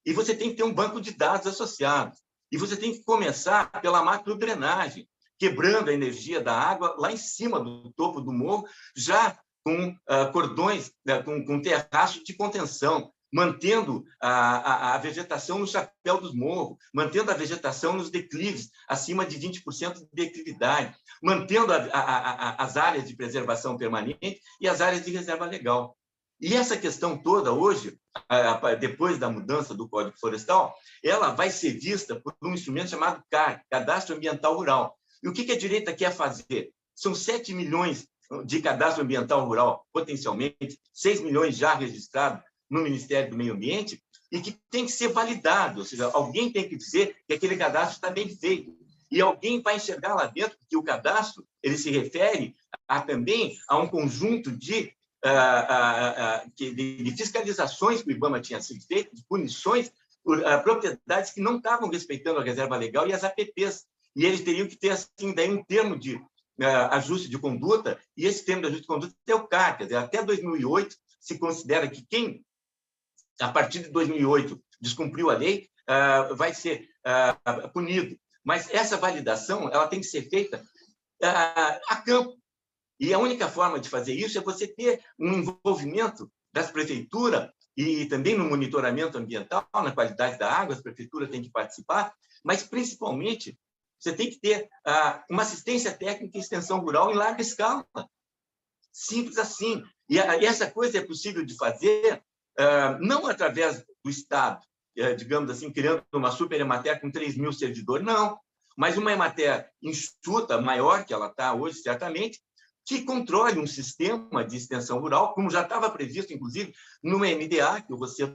E você tem que ter um banco de dados associados. E você tem que começar pela macrodrenagem, quebrando a energia da água lá em cima do topo do morro, já com cordões, com terraços de contenção, mantendo a vegetação no chapéu dos morros, mantendo a vegetação nos declives, acima de 20% de declividade, mantendo as áreas de preservação permanente e as áreas de reserva legal. E essa questão toda, hoje, depois da mudança do Código Florestal, ela vai ser vista por um instrumento chamado CAR, Cadastro Ambiental Rural. E o que a direita quer fazer? São 7 milhões de cadastro ambiental rural, potencialmente, 6 milhões já registrados no Ministério do Meio Ambiente, e que tem que ser validado, ou seja, alguém tem que dizer que aquele cadastro está bem feito. E alguém vai enxergar lá dentro que o cadastro ele se refere também a um conjunto de fiscalizações que o IBAMA tinha sido feito, de punições por propriedades que não estavam respeitando a reserva legal e as APPs. E eles teriam que ter, assim, daí um termo de ajuste de conduta, e esse termo de ajuste de conduta é o CAR. Quer dizer, até 2008, se considera que quem, a partir de 2008, descumpriu a lei, vai ser punido. Mas essa validação ela tem que ser feita a campo. E a única forma de fazer isso é você ter um envolvimento das prefeituras e também no monitoramento ambiental, na qualidade da água, as prefeituras têm que participar, mas, principalmente, você tem que ter uma assistência técnica e extensão rural em larga escala. Simples assim. E essa coisa é possível de fazer não através do Estado, digamos assim, criando uma super Emater com 3.000 servidores, não, mas uma Emater enxuta, maior que ela está hoje, certamente, que controle um sistema de extensão rural, como já estava previsto, inclusive, no MDA, que você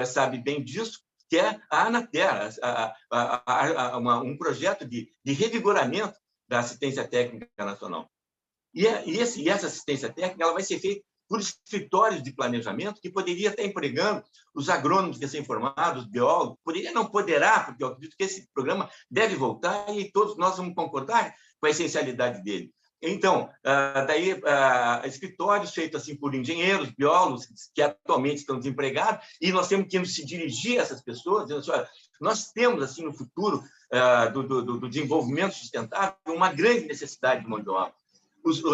sabe bem disso, que é a Anater, um projeto de revigoramento da assistência técnica nacional. E essa assistência técnica ela vai ser feita por escritórios de planejamento que poderia estar empregando os agrônomos recém-formados, os biólogos, poderá, porque eu acredito que esse programa deve voltar e todos nós vamos concordar com a essencialidade dele. Então, daí, escritórios feitos assim por engenheiros, biólogos, que atualmente estão desempregados, e nós temos que se dirigir a essas pessoas, dizendo assim, olha, nós temos, assim, no futuro do desenvolvimento sustentável, uma grande necessidade de mão de obra.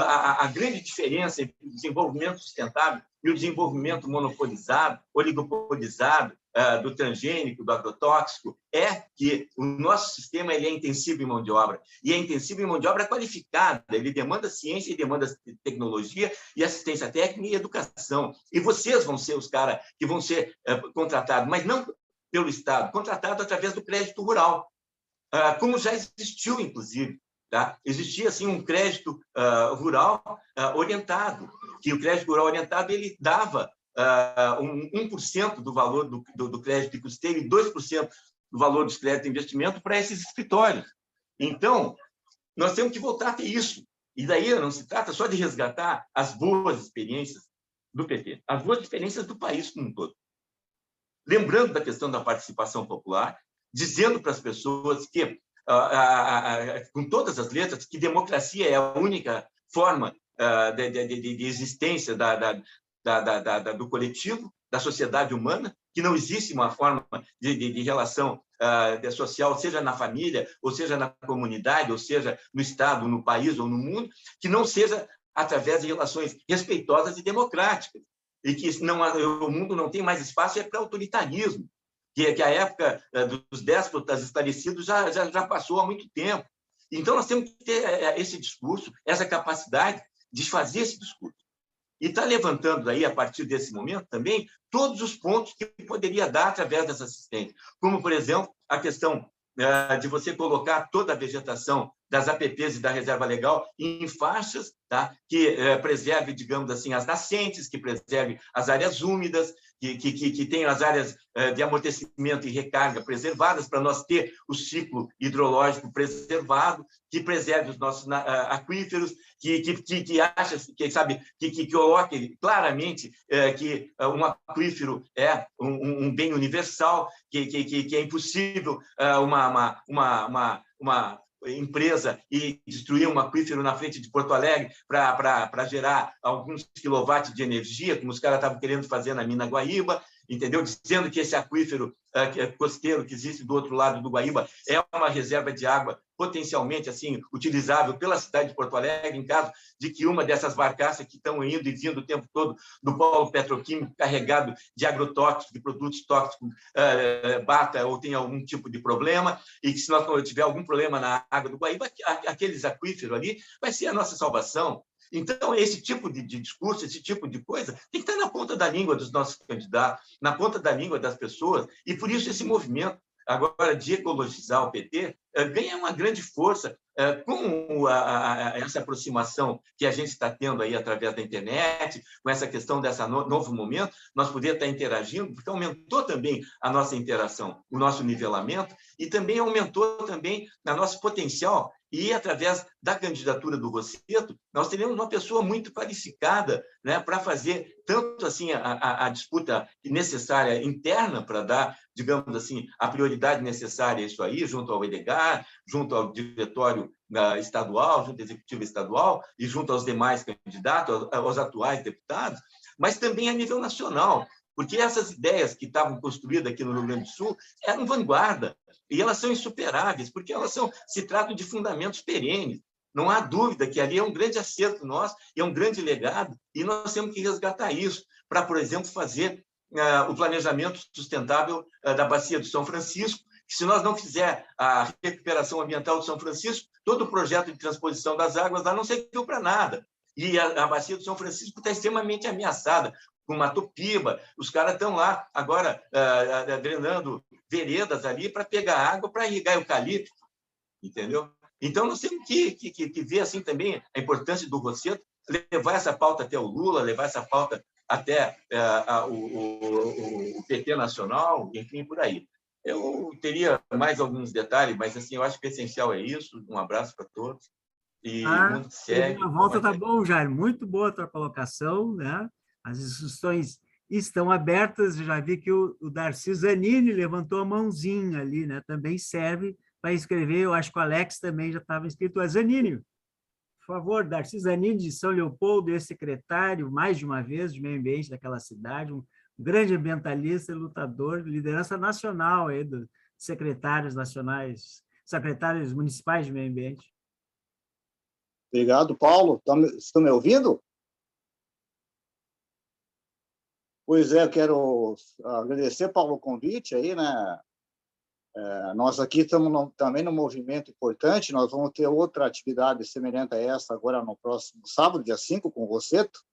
A grande diferença entre o desenvolvimento sustentável e o desenvolvimento monopolizado, oligopolizado, do transgênico, do agrotóxico, é que o nosso sistema ele é intensivo em mão de obra, e é intensivo em mão de obra qualificada, ele demanda ciência e demanda tecnologia e assistência técnica e educação. E vocês vão ser os caras que vão ser contratados, mas não pelo Estado, contratados através do crédito rural, como já existiu, inclusive. Tá? Existia assim um crédito rural orientado, que o crédito rural orientado ele dava 1% do valor do crédito de custeio e 2% do valor dos créditos de investimento para esses escritórios. Então, nós temos que voltar a ter isso. E daí não se trata só de resgatar as boas experiências do PT, as boas experiências do país como um todo. Lembrando da questão da participação popular, dizendo para as pessoas que com todas as letras, que democracia é a única forma de existência do coletivo, da sociedade humana, que não existe uma forma de relação social, seja na família, ou seja na comunidade, ou seja no Estado, no país ou no mundo, que não seja através de relações respeitosas e democráticas, e que o mundo não tem mais espaço para autoritarismo, que a época dos déspotas esclarecidos já passou há muito tempo. Então, nós temos que ter esse discurso, essa capacidade de fazer esse discurso. E está levantando aí, a partir desse momento, também, todos os pontos que poderia dar através dessa assistência, como, por exemplo, a questão de você colocar toda a vegetação das APPs e da reserva legal em faixas, tá? Que preserve, digamos assim, as nascentes, que preserve as áreas úmidas, que tenham as áreas de amortecimento e recarga preservadas, para nós ter o ciclo hidrológico preservado, que preserve os nossos aquíferos, que coloque claramente que um aquífero é um bem universal, que é impossível uma empresa e destruir um aquífero na frente de Porto Alegre para gerar alguns quilowatts de energia, como os caras estavam querendo fazer na mina Guaíba, entendeu? Dizendo que esse aquífero costeiro que existe do outro lado do Guaíba é uma reserva de água potencialmente assim utilizável pela cidade de Porto Alegre, em caso de que uma dessas barcaças que estão indo e vindo o tempo todo do polo petroquímico carregado de agrotóxicos, de produtos tóxicos, bata ou tenha algum tipo de problema, e que se nós tiver algum problema na água do Guaíba, aqueles aquíferos ali vai ser a nossa salvação. Então, esse tipo de discurso, esse tipo de coisa, tem que estar na ponta da língua dos nossos candidatos, na ponta da língua das pessoas, e por isso esse movimento agora de ecologizar o PT ganha uma grande força com essa aproximação que a gente está tendo aí através da internet, com essa questão desse novo momento, nós poderíamos estar interagindo, porque aumentou também a nossa interação, o nosso nivelamento, e também aumentou também o nosso potencial. E, através da candidatura do Rosseto, nós teremos uma pessoa muito qualificada, né, para fazer tanto assim a disputa necessária interna, para dar, digamos assim, a prioridade necessária a isso aí, junto ao Edgar, junto ao diretório estadual, junto ao executivo estadual e junto aos demais candidatos, aos atuais deputados, mas também a nível nacional, porque essas ideias que estavam construídas aqui no Rio Grande do Sul eram vanguarda, e elas são insuperáveis, porque elas se tratam de fundamentos perenes. Não há dúvida que ali é um grande acerto nosso, é um grande legado, e nós temos que resgatar isso para, por exemplo, fazer o planejamento sustentável da Bacia do São Francisco, que se nós não fizer a recuperação ambiental do São Francisco, todo o projeto de transposição das águas lá não serviu para nada. E a Bacia do São Francisco está extremamente ameaçada com Matopiba. Os caras estão lá agora drenando veredas ali para pegar água para irrigar eucalipto, entendeu? Então, nós temos que ver assim também a importância do Rosseto, levar essa pauta até o Lula, levar essa pauta até o PT nacional, enfim, por aí. Eu teria mais alguns detalhes, mas assim, eu acho que o essencial é isso. Um abraço para todos. E o mundo segue. A volta tá bom, Jair. Muito boa a tua colocação, né? As discussões estão abertas. Já vi que o Darcy Zanini levantou a mãozinha ali, né? Também serve para escrever. Eu acho que o Alex também já estava inscrito. Zanini, por favor, Darcy Zanini de São Leopoldo, ex-secretário, mais de uma vez, de meio ambiente daquela cidade, um grande ambientalista, lutador, liderança nacional aí dos secretários nacionais, secretários municipais de meio ambiente. Obrigado, Paulo. Estão me ouvindo? Pois é, quero agradecer, Paulo, o convite aí, né? Nós aqui estamos também num movimento importante, nós vamos ter outra atividade semelhante a essa agora no próximo sábado, dia 5, com o Rosseto,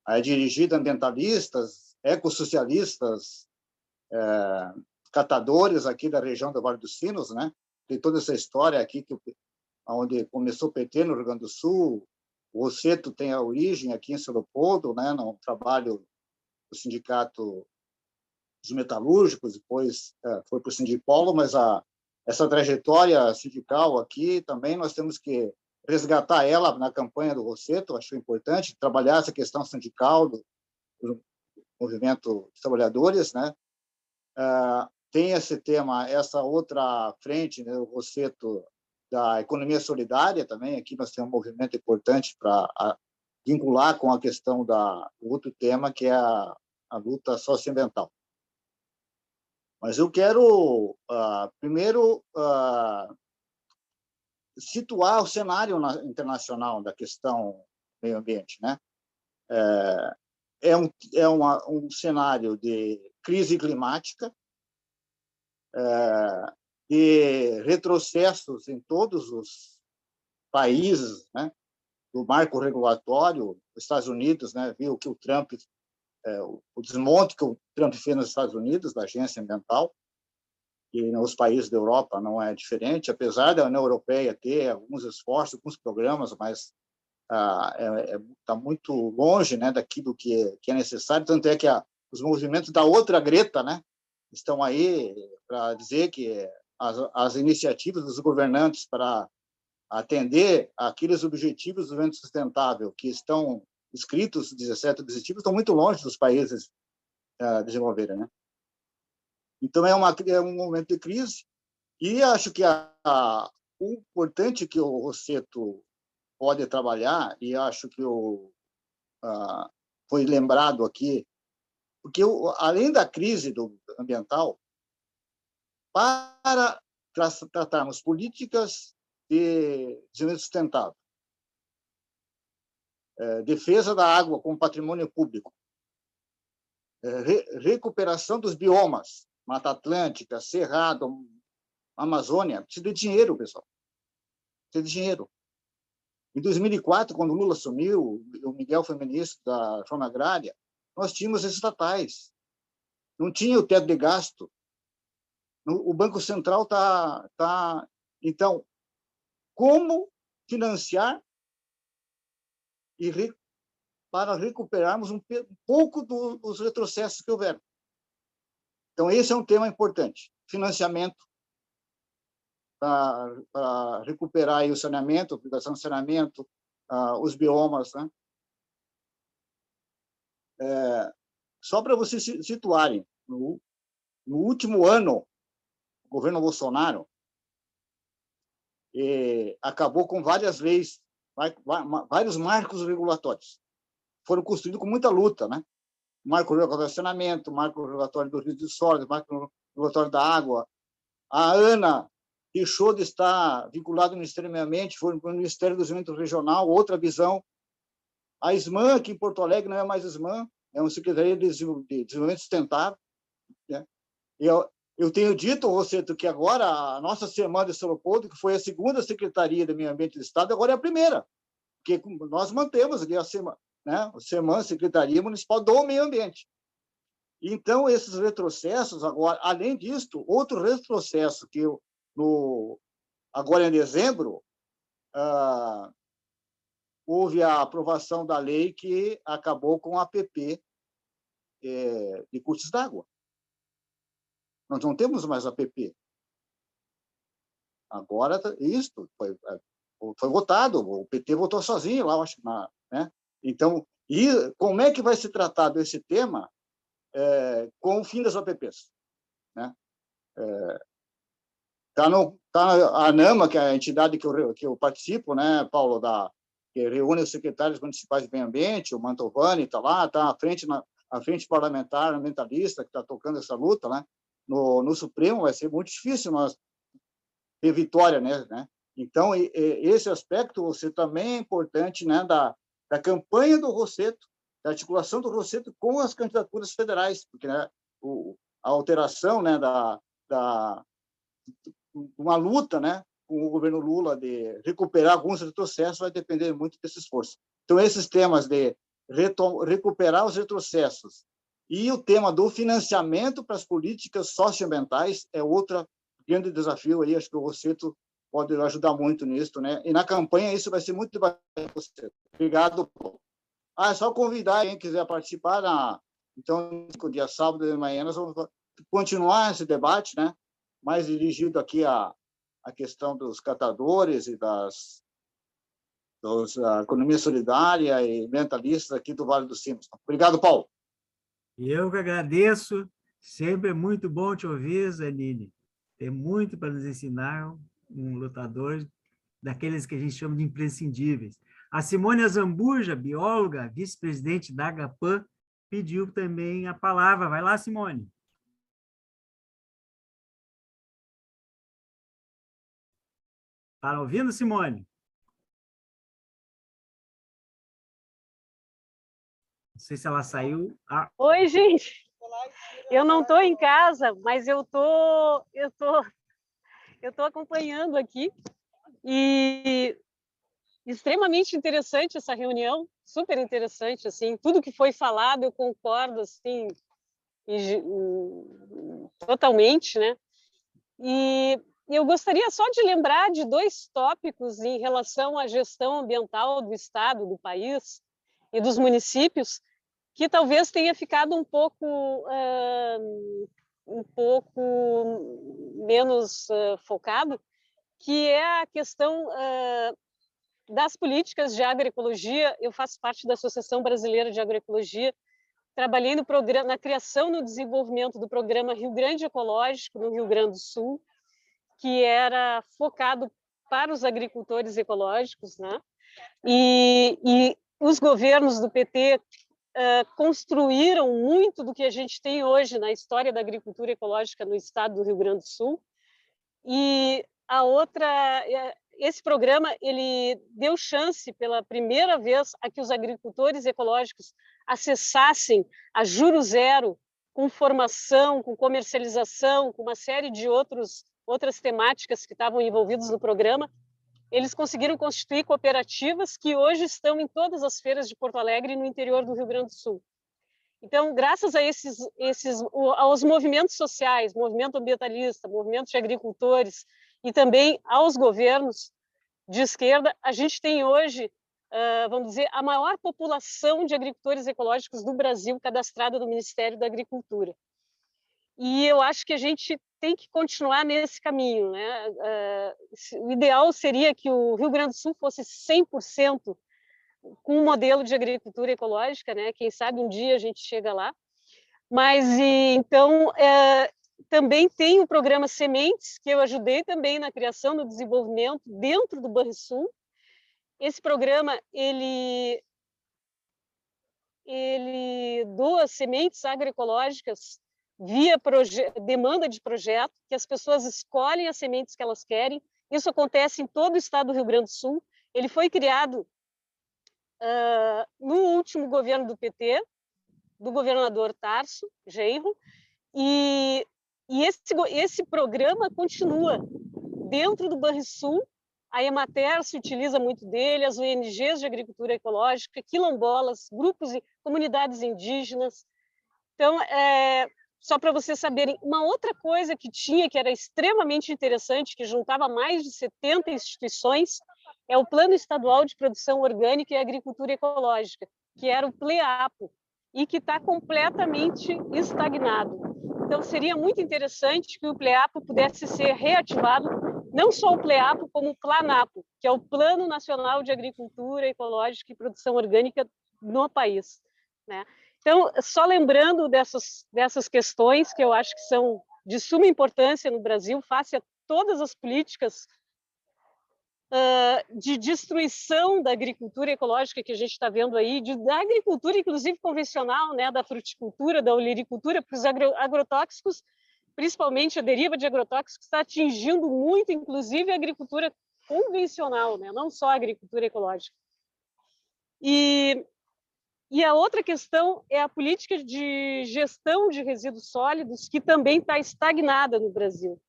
aí dirigida a ambientalistas, ecossocialistas, catadores aqui da região do Vale dos Sinos, né? Tem toda essa história aqui, onde começou o PT no Rio Grande do Sul, o Rosseto tem a origem aqui em São Leopoldo, né? No trabalho do Sindicato dos Metalúrgicos, depois foi para o Sindipolo, mas essa trajetória sindical aqui também nós temos que resgatar ela na campanha do Rosseto. Acho importante trabalhar essa questão sindical do movimento dos trabalhadores, né? Tem esse tema, essa outra frente, né, o Rosseto da economia solidária também. Aqui nós temos um movimento importante para vincular com a questão do outro tema, que é a luta socioambiental. Mas eu quero, primeiro, situar o cenário internacional da questão meio ambiente, né? Um cenário de crise climática, de retrocessos em todos os países, né? Do marco regulatório. Os Estados Unidos, né, viu que o Trump, o desmonte que o Trump fez nos Estados Unidos, da agência ambiental, e nos países da Europa não é diferente, apesar da União Europeia ter alguns esforços, alguns programas, mas está muito longe, né, daquilo que é necessário. Tanto é que os movimentos da outra Greta, né, estão aí para dizer que as iniciativas dos governantes para atender aqueles objetivos do desenvolvimento sustentável que estão escritos, 17 objetivos, estão muito longe dos países desenvolverem, né? Então, é um momento de crise, e acho que o importante que o Rosseto pode trabalhar, e acho que foi lembrado aqui, porque além da crise ambiental, para tratarmos políticas de desenvolvimento sustentável, defesa da água como patrimônio público, recuperação dos biomas, Mata Atlântica, Cerrado, Amazônia, precisa de dinheiro, pessoal. Precisa de dinheiro. Em 2004, quando o Lula assumiu, o Miguel foi ministro da Reforma Agrária, nós tínhamos esses estatais. Não tinha o teto de gasto. O Banco Central está... Então, como financiar para recuperarmos um pouco dos retrocessos que houveram? Então, esse é um tema importante. Financiamento para recuperar aí o saneamento, a obrigação de saneamento, os biomas, né? Só para vocês se situarem, no último ano, o governo Bolsonaro acabou com várias leis, vários marcos regulatórios. Foram construídos com muita luta, né? Marco regulatório de saneamento, marco regulatório do resíduos sólidos, marco regulatório da água. A ANA deixou de estar vinculada ao Ministério do Meio Ambiente, foi para o Ministério do Desenvolvimento Regional, outra visão. A SMAN, aqui em Porto Alegre, não é mais SMAN, é uma Secretaria de Desenvolvimento Sustentável, né? Eu tenho dito, Rosseto, que agora a nossa SEMAN de São Leopoldo, que foi a segunda Secretaria do Meio Ambiente do Estado, agora é a primeira, porque nós mantemos aqui a SEMAN, né, o SEMAN, Secretaria Municipal do Meio Ambiente. Então, esses retrocessos, agora, além disso, outro retrocesso que agora em dezembro, houve a aprovação da lei que acabou com a APP de cursos d'água. Nós não temos mais APP. Agora, isso foi votado, o PT votou sozinho lá, acho, né? Então, e como é que vai ser tratado esse tema com o fim das APPs? Né? Tá a ANAMA, que é a entidade que eu participo, né, Paulo, que reúne os secretários municipais de meio ambiente, o Mantovani está lá, está à frente parlamentar ambientalista, que está tocando essa luta, né? No Supremo vai ser muito difícil nós ter vitória, né? Então, esse aspecto você também é importante, né, da campanha do Rosseto, da articulação do Rosseto com as candidaturas federais, porque, né, a alteração, né, uma luta, né, com o governo Lula de recuperar alguns retrocessos vai depender muito desse esforço. Então, esses temas de recuperar os retrocessos e o tema do financiamento para as políticas socioambientais é outro grande desafio aí, acho que o Rosseto pode ajudar muito nisso, né? E na campanha isso vai ser muito debatido. Obrigado, Paulo. É só convidar quem quiser participar então, no dia sábado de manhã, nós vamos continuar esse debate, né? Mais dirigido aqui à questão dos catadores e da economia solidária e ambientalistas aqui do Vale dos Sinos. Obrigado, Paulo. Eu que agradeço. Sempre é muito bom te ouvir, Zanini. Tem muito para nos ensinar, um lutador daqueles que a gente chama de imprescindíveis. A Simone Azambuja, bióloga, vice-presidente da Agapan, pediu também a palavra. Vai lá, Simone. Está ouvindo, Simone? Não sei se ela saiu. Oi, gente. Eu não estou em casa, mas eu tô acompanhando aqui e extremamente interessante essa reunião, super interessante, assim, tudo que foi falado eu concordo, assim, totalmente, né? E eu gostaria só de lembrar de 2 tópicos em relação à gestão ambiental do Estado, do país e dos municípios, que talvez tenha ficado um pouco menos focado, que é a questão das políticas de agroecologia. Eu faço parte da Associação Brasileira de Agroecologia, trabalhei na criação e no desenvolvimento do programa Rio Grande Ecológico, no Rio Grande do Sul, que era focado para os agricultores ecológicos, né? E os governos do PT construíram muito do que a gente tem hoje na história da agricultura ecológica no estado do Rio Grande do Sul. E esse programa ele deu chance pela primeira vez a que os agricultores ecológicos acessassem a juro zero, com formação, com comercialização, com uma série de outras temáticas que estavam envolvidas no programa. Eles conseguiram constituir cooperativas que hoje estão em todas as feiras de Porto Alegre e no interior do Rio Grande do Sul. Então, graças a aos movimentos sociais, movimento ambientalista, movimento de agricultores e também aos governos de esquerda, a gente tem hoje, vamos dizer, a maior população de agricultores ecológicos do Brasil cadastrada no Ministério da Agricultura. E eu acho que a gente tem que continuar nesse caminho, né? O ideal seria que o Rio Grande do Sul fosse 100% com um modelo de agricultura ecológica, né? Quem sabe um dia a gente chega lá. Mas, então, também tem o programa Sementes, que eu ajudei também na criação, no desenvolvimento dentro do Banrisul. Esse programa, ele doa sementes agroecológicas via demanda de projeto, que as pessoas escolhem as sementes que elas querem. Isso acontece em todo o estado do Rio Grande do Sul. Ele foi criado no último governo do PT, do governador Tarso Genro, e esse programa continua dentro do Banrisul, a Emater se utiliza muito dele, as ONGs de agricultura ecológica, quilombolas, grupos e comunidades indígenas. Então, só para vocês saberem, uma outra coisa que tinha, que era extremamente interessante, que juntava mais de 70 instituições, é o Plano Estadual de Produção Orgânica e Agricultura Ecológica, que era o PLEAPO, e que está completamente estagnado. Então, seria muito interessante que o PLEAPO pudesse ser reativado, não só o PLEAPO, como o PLANAPO, que é o Plano Nacional de Agricultura Ecológica e Produção Orgânica no país, né? Então, só lembrando dessas questões que eu acho que são de suma importância no Brasil, face a todas as políticas de destruição da agricultura ecológica que a gente está vendo aí, da agricultura, inclusive convencional, né, da fruticultura, da olericultura, porque os agrotóxicos, principalmente a deriva de agrotóxicos, está atingindo muito, inclusive, a agricultura convencional, né, não só a agricultura ecológica. E a outra questão é a política de gestão de resíduos sólidos, que também está estagnada no Brasil.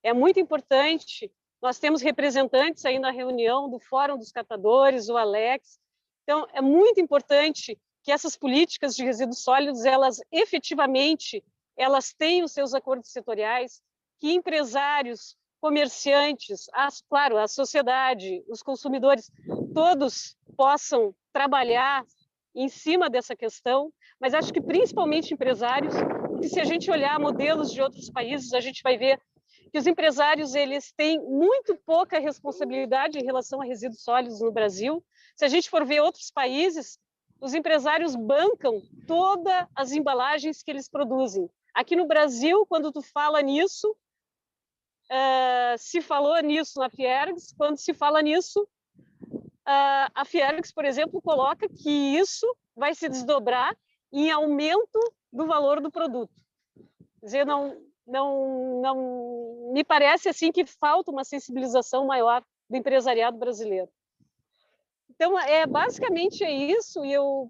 É muito importante. Nós temos representantes aí na reunião do Fórum dos Catadores, o Alex. Então, é muito importante que essas políticas de resíduos sólidos, elas efetivamente, elas tenham seus acordos setoriais, que empresários, comerciantes, claro, a sociedade, os consumidores, todos possam trabalhar em cima dessa questão, mas acho que principalmente empresários, porque se a gente olhar modelos de outros países, a gente vai ver que os empresários eles têm muito pouca responsabilidade em relação a resíduos sólidos no Brasil. Se a gente for ver outros países, os empresários bancam todas as embalagens que eles produzem. Aqui no Brasil, quando tu fala nisso, se falou nisso na Fiergs, quando se fala nisso, a Fiergs, por exemplo, coloca que isso vai se desdobrar em aumento do valor do produto. Quer dizer, não me parece assim que falta uma sensibilização maior do empresariado brasileiro. Então, basicamente é isso, e eu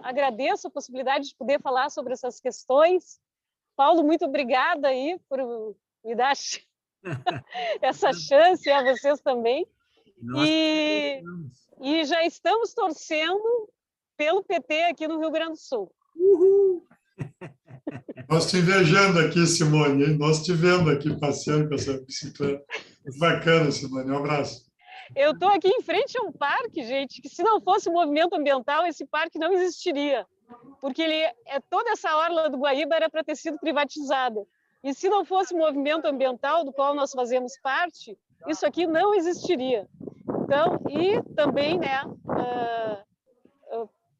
agradeço a possibilidade de poder falar sobre essas questões. Paulo, muito obrigada aí por me dar essa chance, a vocês também. E já estamos torcendo pelo PT aqui no Rio Grande do Sul. Uhul! Nós te invejando aqui, Simone, hein? Nós te vendo aqui passeando com essa bicicleta. Bacana, Simone, um abraço. Eu estou aqui em frente a um parque, gente, que se não fosse o movimento ambiental, esse parque não existiria, porque toda essa orla do Guaíba era para ter sido privatizada. E se não fosse o movimento ambiental do qual nós fazemos parte, isso aqui não existiria. Então, e também, né,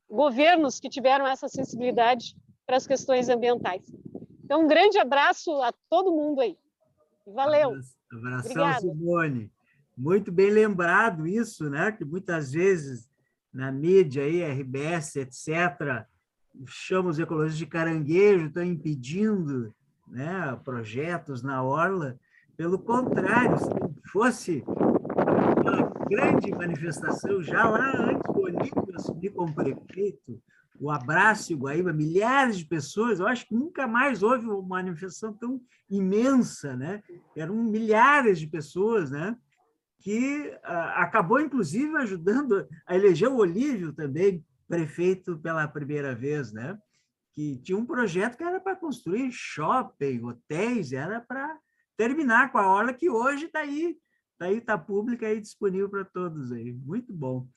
governos que tiveram essa sensibilidade para as questões ambientais. Então, um grande abraço a todo mundo aí. Valeu. Abração, obrigada. Simone. Muito bem lembrado isso, né? Que muitas vezes na mídia, aí, RBS, etc., chamam os ecologistas de caranguejo, estão impedindo, né, projetos na orla. Pelo contrário, se fosse uma grande manifestação, já lá antes do Olívio assumir como prefeito, o Abraço Guaíba, milhares de pessoas, eu acho que nunca mais houve uma manifestação tão imensa, né? Eram milhares de pessoas, né? Que acabou, inclusive, ajudando a eleger o Olívio também, prefeito pela primeira vez, né? Que tinha um projeto que era para construir shopping, hotéis, era para terminar com a orla que hoje está pública e disponível para todos aí. Muito bom.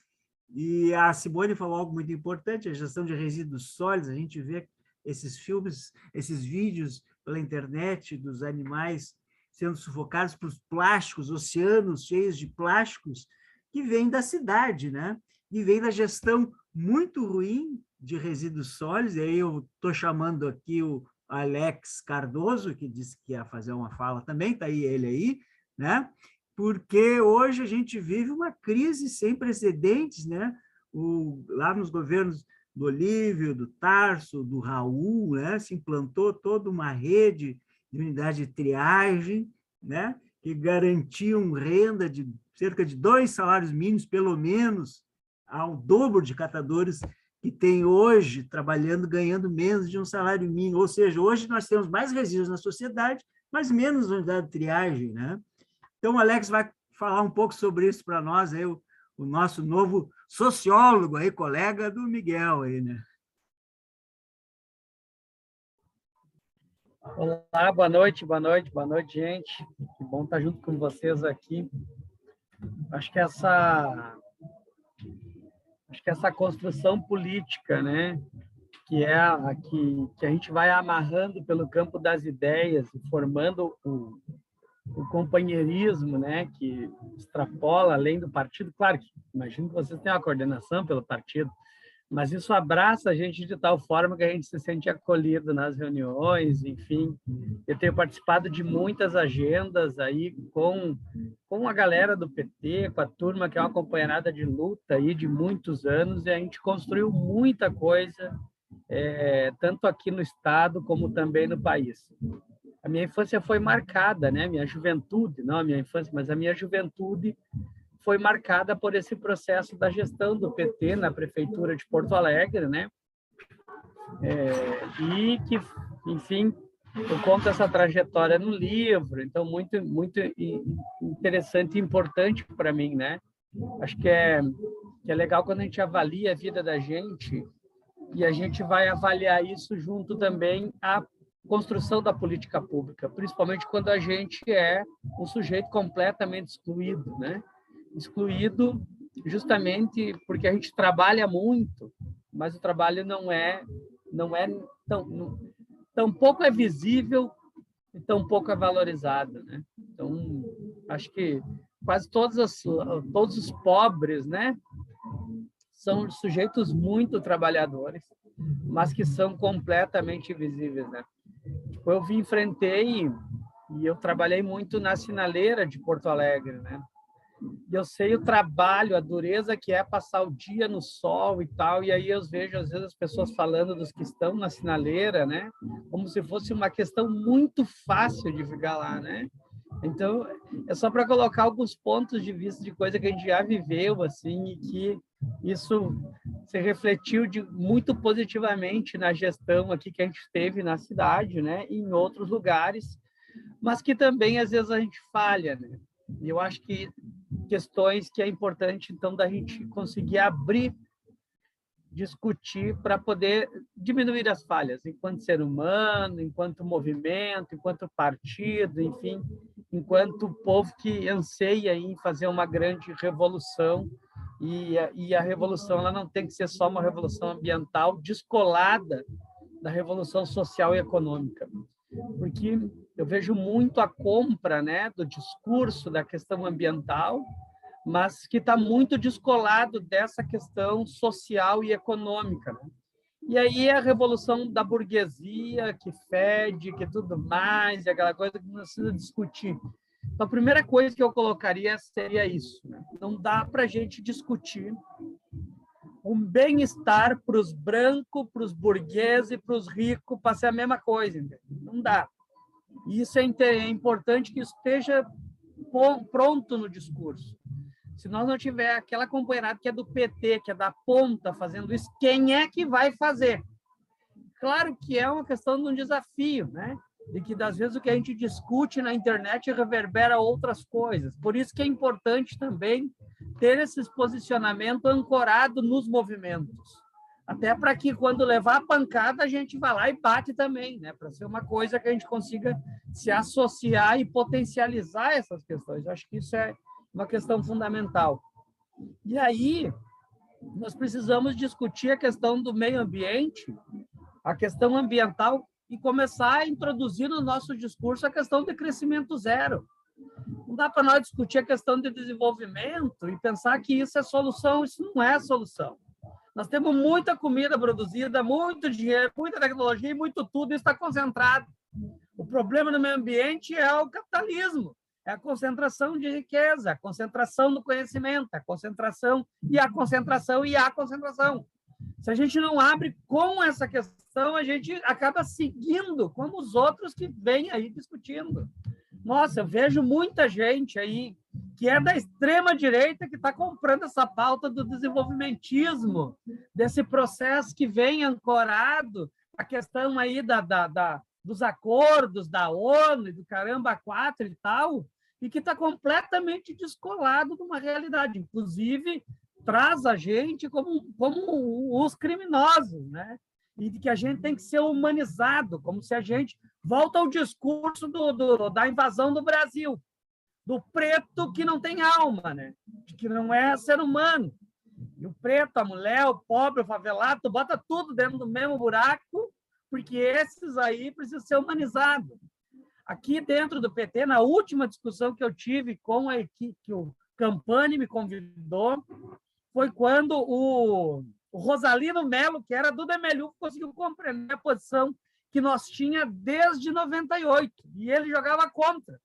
E a Simone falou algo muito importante, a gestão de resíduos sólidos. A gente vê esses filmes, esses vídeos pela internet dos animais sendo sufocados por plásticos, oceanos cheios de plásticos, que vêm da cidade, né? E vem da gestão muito ruim de resíduos sólidos. E aí eu estou chamando aqui o Alex Cardoso, que disse que ia fazer uma fala também, está aí ele aí, né? Porque hoje a gente vive uma crise sem precedentes, né? Lá nos governos do Olívio, do Tarso, do Raul, né? Se implantou toda uma rede de unidade de triagem, né? Que garantiam renda de cerca de 2 salários mínimos, pelo menos, ao dobro de catadores que tem hoje, trabalhando, ganhando menos de um salário mínimo. Ou seja, hoje nós temos mais resíduos na sociedade, mas menos unidade de triagem, né? Então, o Alex vai falar um pouco sobre isso para nós, aí, o nosso novo sociólogo, aí, colega do Miguel. Aí, né? Olá, boa noite, gente. Que bom estar junto com vocês aqui. Acho que essa construção política, né, que é que a gente vai amarrando pelo campo das ideias, formando o companheirismo, né, que extrapola além do partido. Claro que imagino que vocês têm uma coordenação pelo partido, mas isso abraça a gente de tal forma que a gente se sente acolhido nas reuniões, enfim. Eu tenho participado de muitas agendas aí com a galera do PT, com a turma que é uma companheirada de luta aí de muitos anos, e a gente construiu muita coisa, tanto aqui no estado como também no país. A minha infância foi marcada, né? Minha juventude, não a minha infância, mas a minha juventude foi marcada por esse processo da gestão do PT na prefeitura de Porto Alegre, né? E que, enfim, eu conto essa trajetória no livro, então muito interessante e importante para mim, né? Acho que é legal quando a gente avalia a vida da gente e a gente vai avaliar isso junto também à construção da política pública, principalmente quando a gente é um sujeito completamente excluído, né? Excluído justamente porque a gente trabalha muito, mas o trabalho tão pouco é visível e tão pouco é valorizado, né? Então, acho que quase todos os pobres, né, são sujeitos muito trabalhadores, mas que são completamente invisíveis, né? Eu enfrentei e eu trabalhei muito na sinaleira de Porto Alegre, né? Eu sei o trabalho, a dureza que é passar o dia no sol e tal, e aí eu vejo, às vezes, as pessoas falando dos que estão na sinaleira, né? Como se fosse uma questão muito fácil de ficar lá, né? Então, é só para colocar alguns pontos de vista de coisa que a gente já viveu, assim, e que isso se refletiu muito positivamente na gestão aqui que a gente teve na cidade, né? E em outros lugares, mas que também, às vezes, a gente falha, né? E eu acho que questões que é importante, então, da gente conseguir abrir, discutir para poder diminuir as falhas, enquanto ser humano, enquanto movimento, enquanto partido, enfim, enquanto povo que anseia em fazer uma grande revolução, e a revolução ela não tem que ser só uma revolução ambiental descolada da revolução social e econômica, porque eu vejo muito a compra, né, do discurso da questão ambiental, mas que está muito descolado dessa questão social e econômica, né? E aí a revolução da burguesia, que fede, que tudo mais, e aquela coisa que não precisa discutir. Então, a primeira coisa que eu colocaria seria isso, né? Não dá para a gente discutir um bem-estar para os brancos, para os burgueses e para os ricos, para ser a mesma coisa, entendeu? Não dá. E isso é importante que esteja pronto no discurso. Se nós não tiver aquela companheirada que é do PT, que é da ponta fazendo isso, quem é que vai fazer? Claro que é uma questão de um desafio, né? E que, às vezes, o que a gente discute na internet reverbera outras coisas. Por isso que é importante também ter esse posicionamento ancorado nos movimentos. Até para que, quando levar a pancada, a gente vá lá e bate também, né? Para ser uma coisa que a gente consiga se associar e potencializar essas questões. Eu acho que isso é uma questão fundamental. E aí, nós precisamos discutir a questão do meio ambiente, a questão ambiental, e começar a introduzir no nosso discurso a questão de crescimento zero. Não dá para nós discutir a questão de desenvolvimento e pensar que isso é solução. Isso não é solução. Nós temos muita comida produzida, muito dinheiro, muita tecnologia e muito tudo, isso está concentrado. O problema no meio ambiente é o capitalismo, é a concentração de riqueza, a concentração do conhecimento, a concentração e a concentração e a concentração. Se a gente não abre com essa questão, a gente acaba seguindo como os outros que vêm aí discutindo. Nossa, eu vejo muita gente aí que é da extrema-direita que está comprando essa pauta do desenvolvimentismo, desse processo que vem ancorado, a questão aí dos acordos da ONU, do caramba 4 e tal, e que está completamente descolado de uma realidade. Inclusive, traz a gente como os criminosos, né? E de que a gente tem que ser humanizado, como se a gente... Volta ao discurso da invasão do Brasil, do preto que não tem alma, né? Que não é ser humano. E o preto, a mulher, o pobre, o favelado, tu bota tudo dentro do mesmo buraco, porque esses aí precisam ser humanizados. Aqui dentro do PT, na última discussão que eu tive com a equipe, que o Campani me convidou, foi quando o Rosalino Melo, que era do Demeliu, conseguiu compreender a posição que nós tinha desde 98, e ele jogava contra.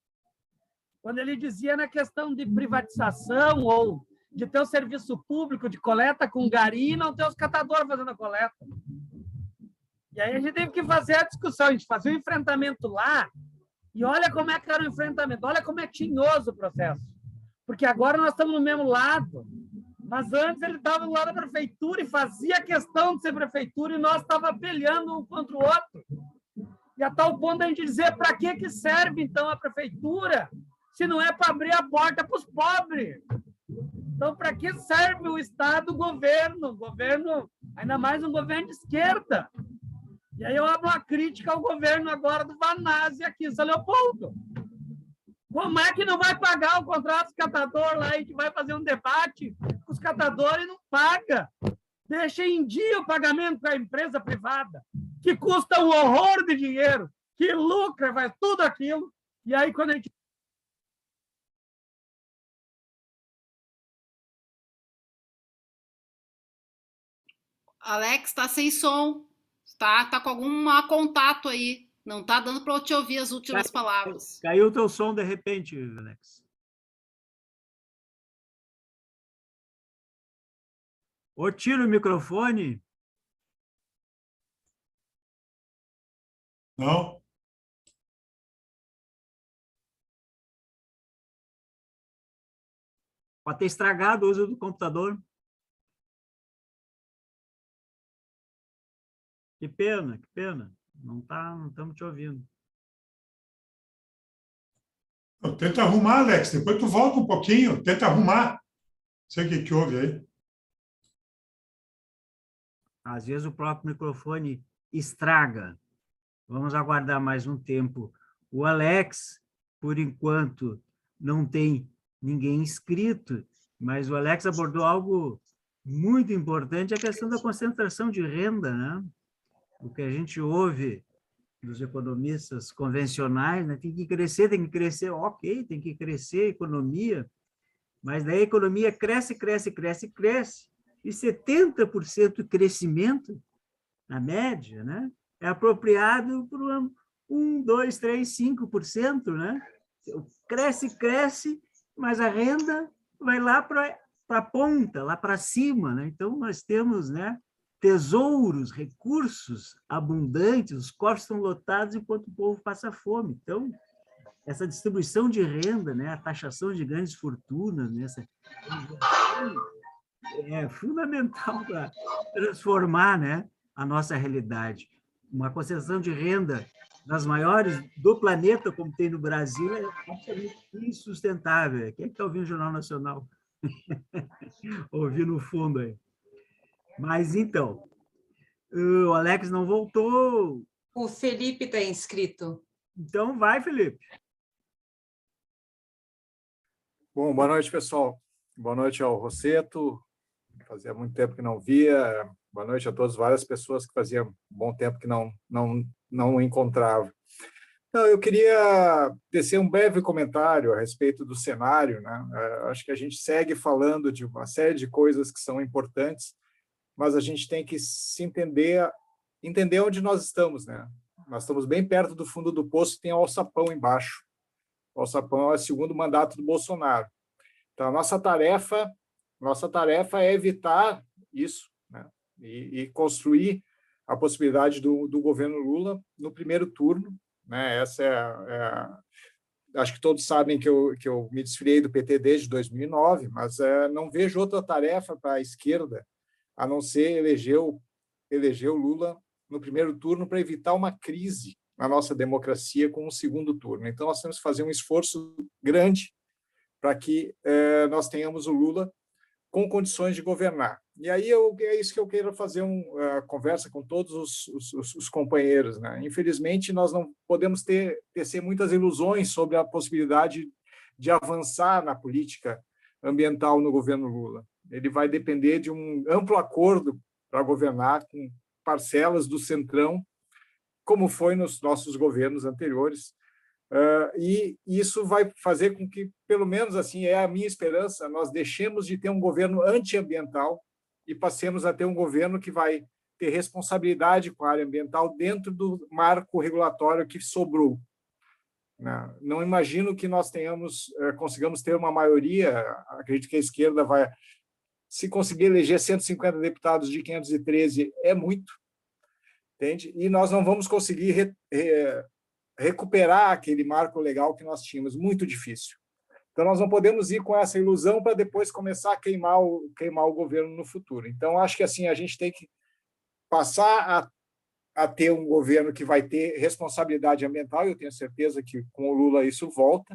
Quando ele dizia na questão de privatização ou de ter o serviço público de coleta com gari e não ter os catadores fazendo a coleta. E aí a gente teve que fazer a discussão, a gente fazia o enfrentamento lá, e olha como é que era o enfrentamento, olha como é tinhoso o processo. Porque agora nós estamos no mesmo lado, mas antes ele estava do lado da prefeitura e fazia questão de ser prefeitura e nós estávamos peleando um contra o outro. E a tal ponto a gente dizer para que serve, então, a prefeitura, se não é para abrir a porta para os pobres. Então, para que serve o Estado, o governo, ainda mais um governo de esquerda? E aí eu abro uma crítica ao governo agora do Vanazzi aqui em São Leopoldo. Como é que não vai pagar o contrato dos catadores lá? A gente vai fazer um debate com os catadores e não paga. Deixa em dia o pagamento com a empresa privada, que custa um horror de dinheiro, que lucra, faz tudo aquilo. E aí, quando a gente... Alex, está sem som. Tá com algum contato aí. Não está dando para eu te ouvir as últimas palavras. Caiu o teu som de repente, Alex. Ou tira o microfone. Não? Pode ter estragado o uso do computador. Que pena, que pena. Não estamos te ouvindo. Tenta arrumar, Alex. Depois tu volta um pouquinho. Tenta arrumar. Não sei o que houve aí. Às vezes o próprio microfone estraga. Vamos aguardar mais um tempo. O Alex, por enquanto, não tem ninguém inscrito, mas o Alex abordou algo muito importante, a questão da concentração de renda, né? O que a gente ouve dos economistas convencionais, né? Tem que crescer, ok, tem que crescer a economia, mas daí a economia cresce, e 70% crescimento, na média, né? É apropriado por 1, 2, 3, 5%, né? Cresce, mas a renda vai lá para a ponta, lá para cima, né? Então, nós temos, né, tesouros, recursos abundantes, os cofres estão lotados enquanto o povo passa fome. Então, essa distribuição de renda, né, a taxação de grandes fortunas, né, é fundamental para transformar, né, a nossa realidade. Uma concentração de renda das maiores do planeta, como tem no Brasil, é absolutamente insustentável. Quem é que está ouvindo o Jornal Nacional? Ouvi no fundo aí. Mas, então, o Alex não voltou. O Felipe está inscrito. Então, vai, Felipe. Bom, boa noite, pessoal. Boa noite ao Rosseto. Fazia muito tempo que não via. Boa noite a todas, várias pessoas que fazia um bom tempo que não encontrava. Então, eu queria tecer um breve comentário a respeito do cenário, né? Acho que a gente segue falando de uma série de coisas que são importantes, mas a gente tem que se entender onde nós estamos, né? Nós estamos bem perto do fundo do poço, tem o alçapão embaixo. O alçapão é o segundo mandato do Bolsonaro. Então, a nossa tarefa é evitar isso, né? E construir a possibilidade do governo Lula no primeiro turno, né? Essa acho que todos sabem que eu me desfiliei do PT desde 2009, mas não vejo outra tarefa para a esquerda a não ser eleger o Lula no primeiro turno para evitar uma crise na nossa democracia com um segundo turno. Então, nós temos que fazer um esforço grande para que nós tenhamos o Lula com condições de governar. E aí é isso que eu quero fazer uma conversa com todos os companheiros, né? Infelizmente, nós não podemos tecer muitas ilusões sobre a possibilidade de avançar na política ambiental no governo Lula. Ele vai depender de um amplo acordo para governar com parcelas do Centrão, como foi nos nossos governos anteriores. E isso vai fazer com que, pelo menos assim, é a minha esperança, nós deixemos de ter um governo antiambiental e passemos a ter um governo que vai ter responsabilidade com a área ambiental dentro do marco regulatório que sobrou. Não imagino que nós consigamos ter uma maioria, acredito que a esquerda vai, se conseguir eleger 150 deputados de 513, é muito, entende? E nós não vamos conseguir recuperar aquele marco legal que nós tínhamos, muito difícil. Então, nós não podemos ir com essa ilusão para depois começar a queimar o governo no futuro. Então, acho que assim a gente tem que passar a ter um governo que vai ter responsabilidade ambiental, eu tenho certeza que com o Lula isso volta,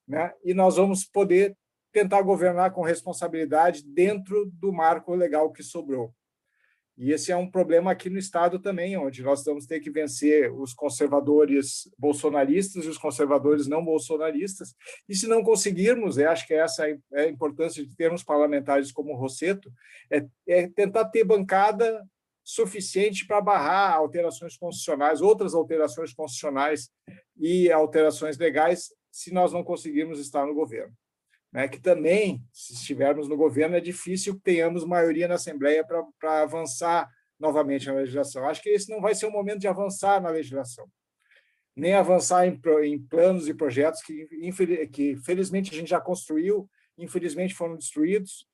né? E nós vamos poder tentar governar com responsabilidade dentro do marco legal que sobrou. E esse é um problema aqui no Estado também, onde nós vamos ter que vencer os conservadores bolsonaristas e os conservadores não bolsonaristas. E se não conseguirmos, acho que essa é a importância de termos parlamentares como o Rosseto, é tentar ter bancada suficiente para barrar alterações constitucionais, outras alterações constitucionais e alterações legais, se nós não conseguirmos estar no governo. Que também, se estivermos no governo, é difícil que tenhamos maioria na Assembleia para avançar novamente na legislação. Acho que esse não vai ser o momento de avançar na legislação, nem avançar em planos e projetos que felizmente a gente já construiu, infelizmente foram destruídos,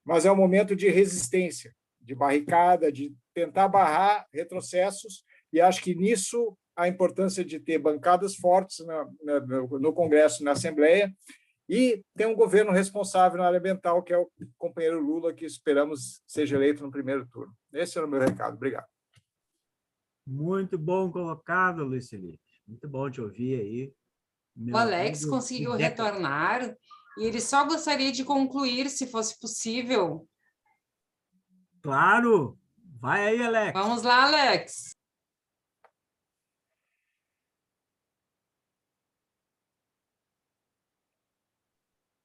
mas é um momento de resistência, de barricada, de tentar barrar retrocessos, e acho que nisso a importância de ter bancadas fortes no Congresso e na Assembleia, e tem um governo responsável na área ambiental, que é o companheiro Lula, que esperamos seja eleito no primeiro turno. Esse era o meu recado. Obrigado. Muito bom colocado, Luiz Felipe. Muito bom te ouvir aí. O Alex conseguiu retornar e ele só gostaria de concluir, se fosse possível. Claro! Vai aí, Alex. Vamos lá, Alex.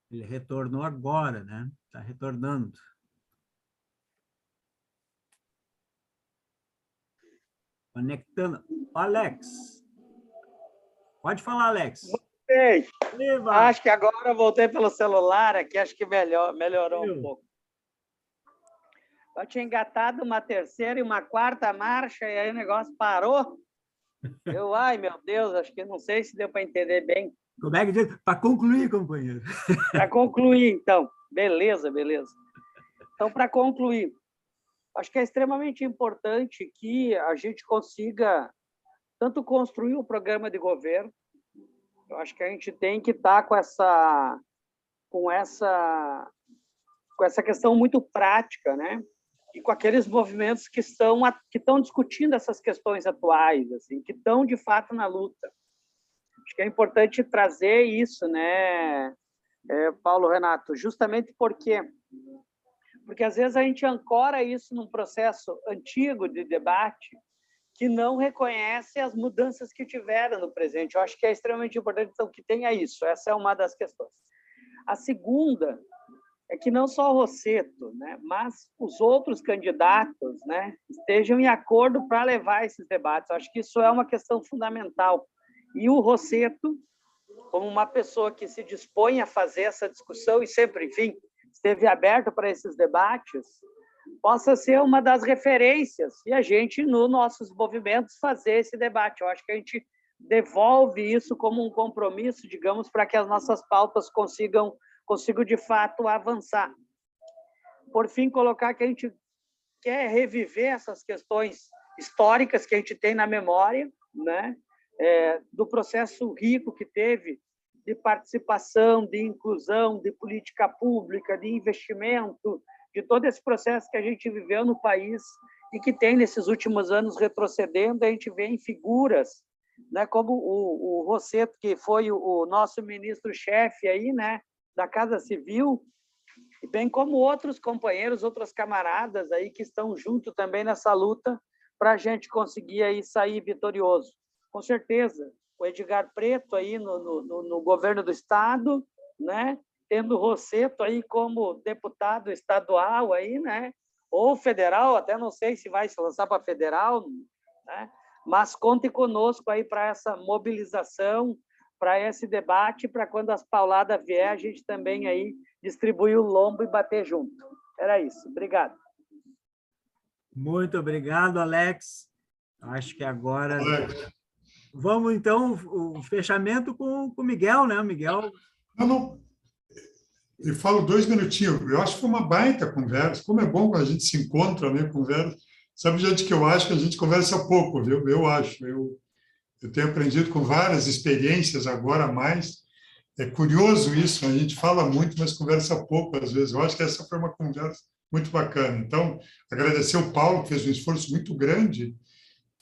Ele retornou agora, né? Está retornando. Conectando. Alex. Pode falar, Alex. Voltei. Acho que agora eu voltei pelo celular aqui, acho que melhorou um pouco. Eu tinha engatado uma terceira e uma quarta marcha e aí o negócio parou. Ai, meu Deus, acho que não sei se deu para entender bem. Como é que diz? Para concluir, companheiro. Para concluir, então. Beleza. Então, para concluir, acho que é extremamente importante que a gente consiga tanto construir o programa de governo, eu acho que a gente tem que estar com essa questão muito prática, né? E com aqueles movimentos que estão discutindo essas questões atuais, assim, que estão, de fato, na luta. Acho que é importante trazer isso, né, Paulo, Renato, justamente porque às vezes a gente ancora isso num processo antigo de debate que não reconhece as mudanças que tiveram no presente. Eu acho que é extremamente importante então, que tenha isso. Essa é uma das questões. A segunda é que não só o Rosseto, né, mas os outros candidatos, né, estejam em acordo para levar esses debates. Eu acho que isso é uma questão fundamental. E o Rosseto, como uma pessoa que se dispõe a fazer essa discussão e sempre, enfim, esteve aberto para esses debates, possa ser uma das referências e a gente, nos nossos movimentos, fazer esse debate. Eu acho que a gente devolve isso como um compromisso, digamos, para que as nossas pautas consigam de fato avançar. Por fim, colocar que a gente quer reviver essas questões históricas que a gente tem na memória, né? Do processo rico que teve de participação, de inclusão, de política pública, de investimento, de todo esse processo que a gente viveu no país e que tem, nesses últimos anos, retrocedendo, a gente vê em figuras né, como o Rosseto, que foi o nosso ministro-chefe aí, né, da Casa Civil, e bem como outros companheiros, outras camaradas aí que estão junto também nessa luta para a gente conseguir aí sair vitorioso. Com certeza, o Edgar Preto aí no governo do estado, né, tendo o Rosseto aí como deputado estadual aí, né, ou federal, até não sei se vai se lançar para federal, né, mas conte conosco aí para essa mobilização, para esse debate, para quando as pauladas vier, a gente também aí distribuir o lombo e bater junto. Era isso. Obrigado. Muito obrigado, Alex. Acho que agora... Vamos, então, o fechamento com o Miguel, né? O Miguel... Não. Eu falo 2 minutinhos. Eu acho que foi uma baita conversa. Como é bom quando a gente se encontra, né? Conversa. Sabe, gente, que eu acho que a gente conversa pouco, viu? Eu acho. Eu tenho aprendido com várias experiências agora a mais. É curioso isso, a gente fala muito, mas conversa pouco às vezes. Eu acho que essa foi uma conversa muito bacana. Então, agradecer o Paulo, que fez um esforço muito grande.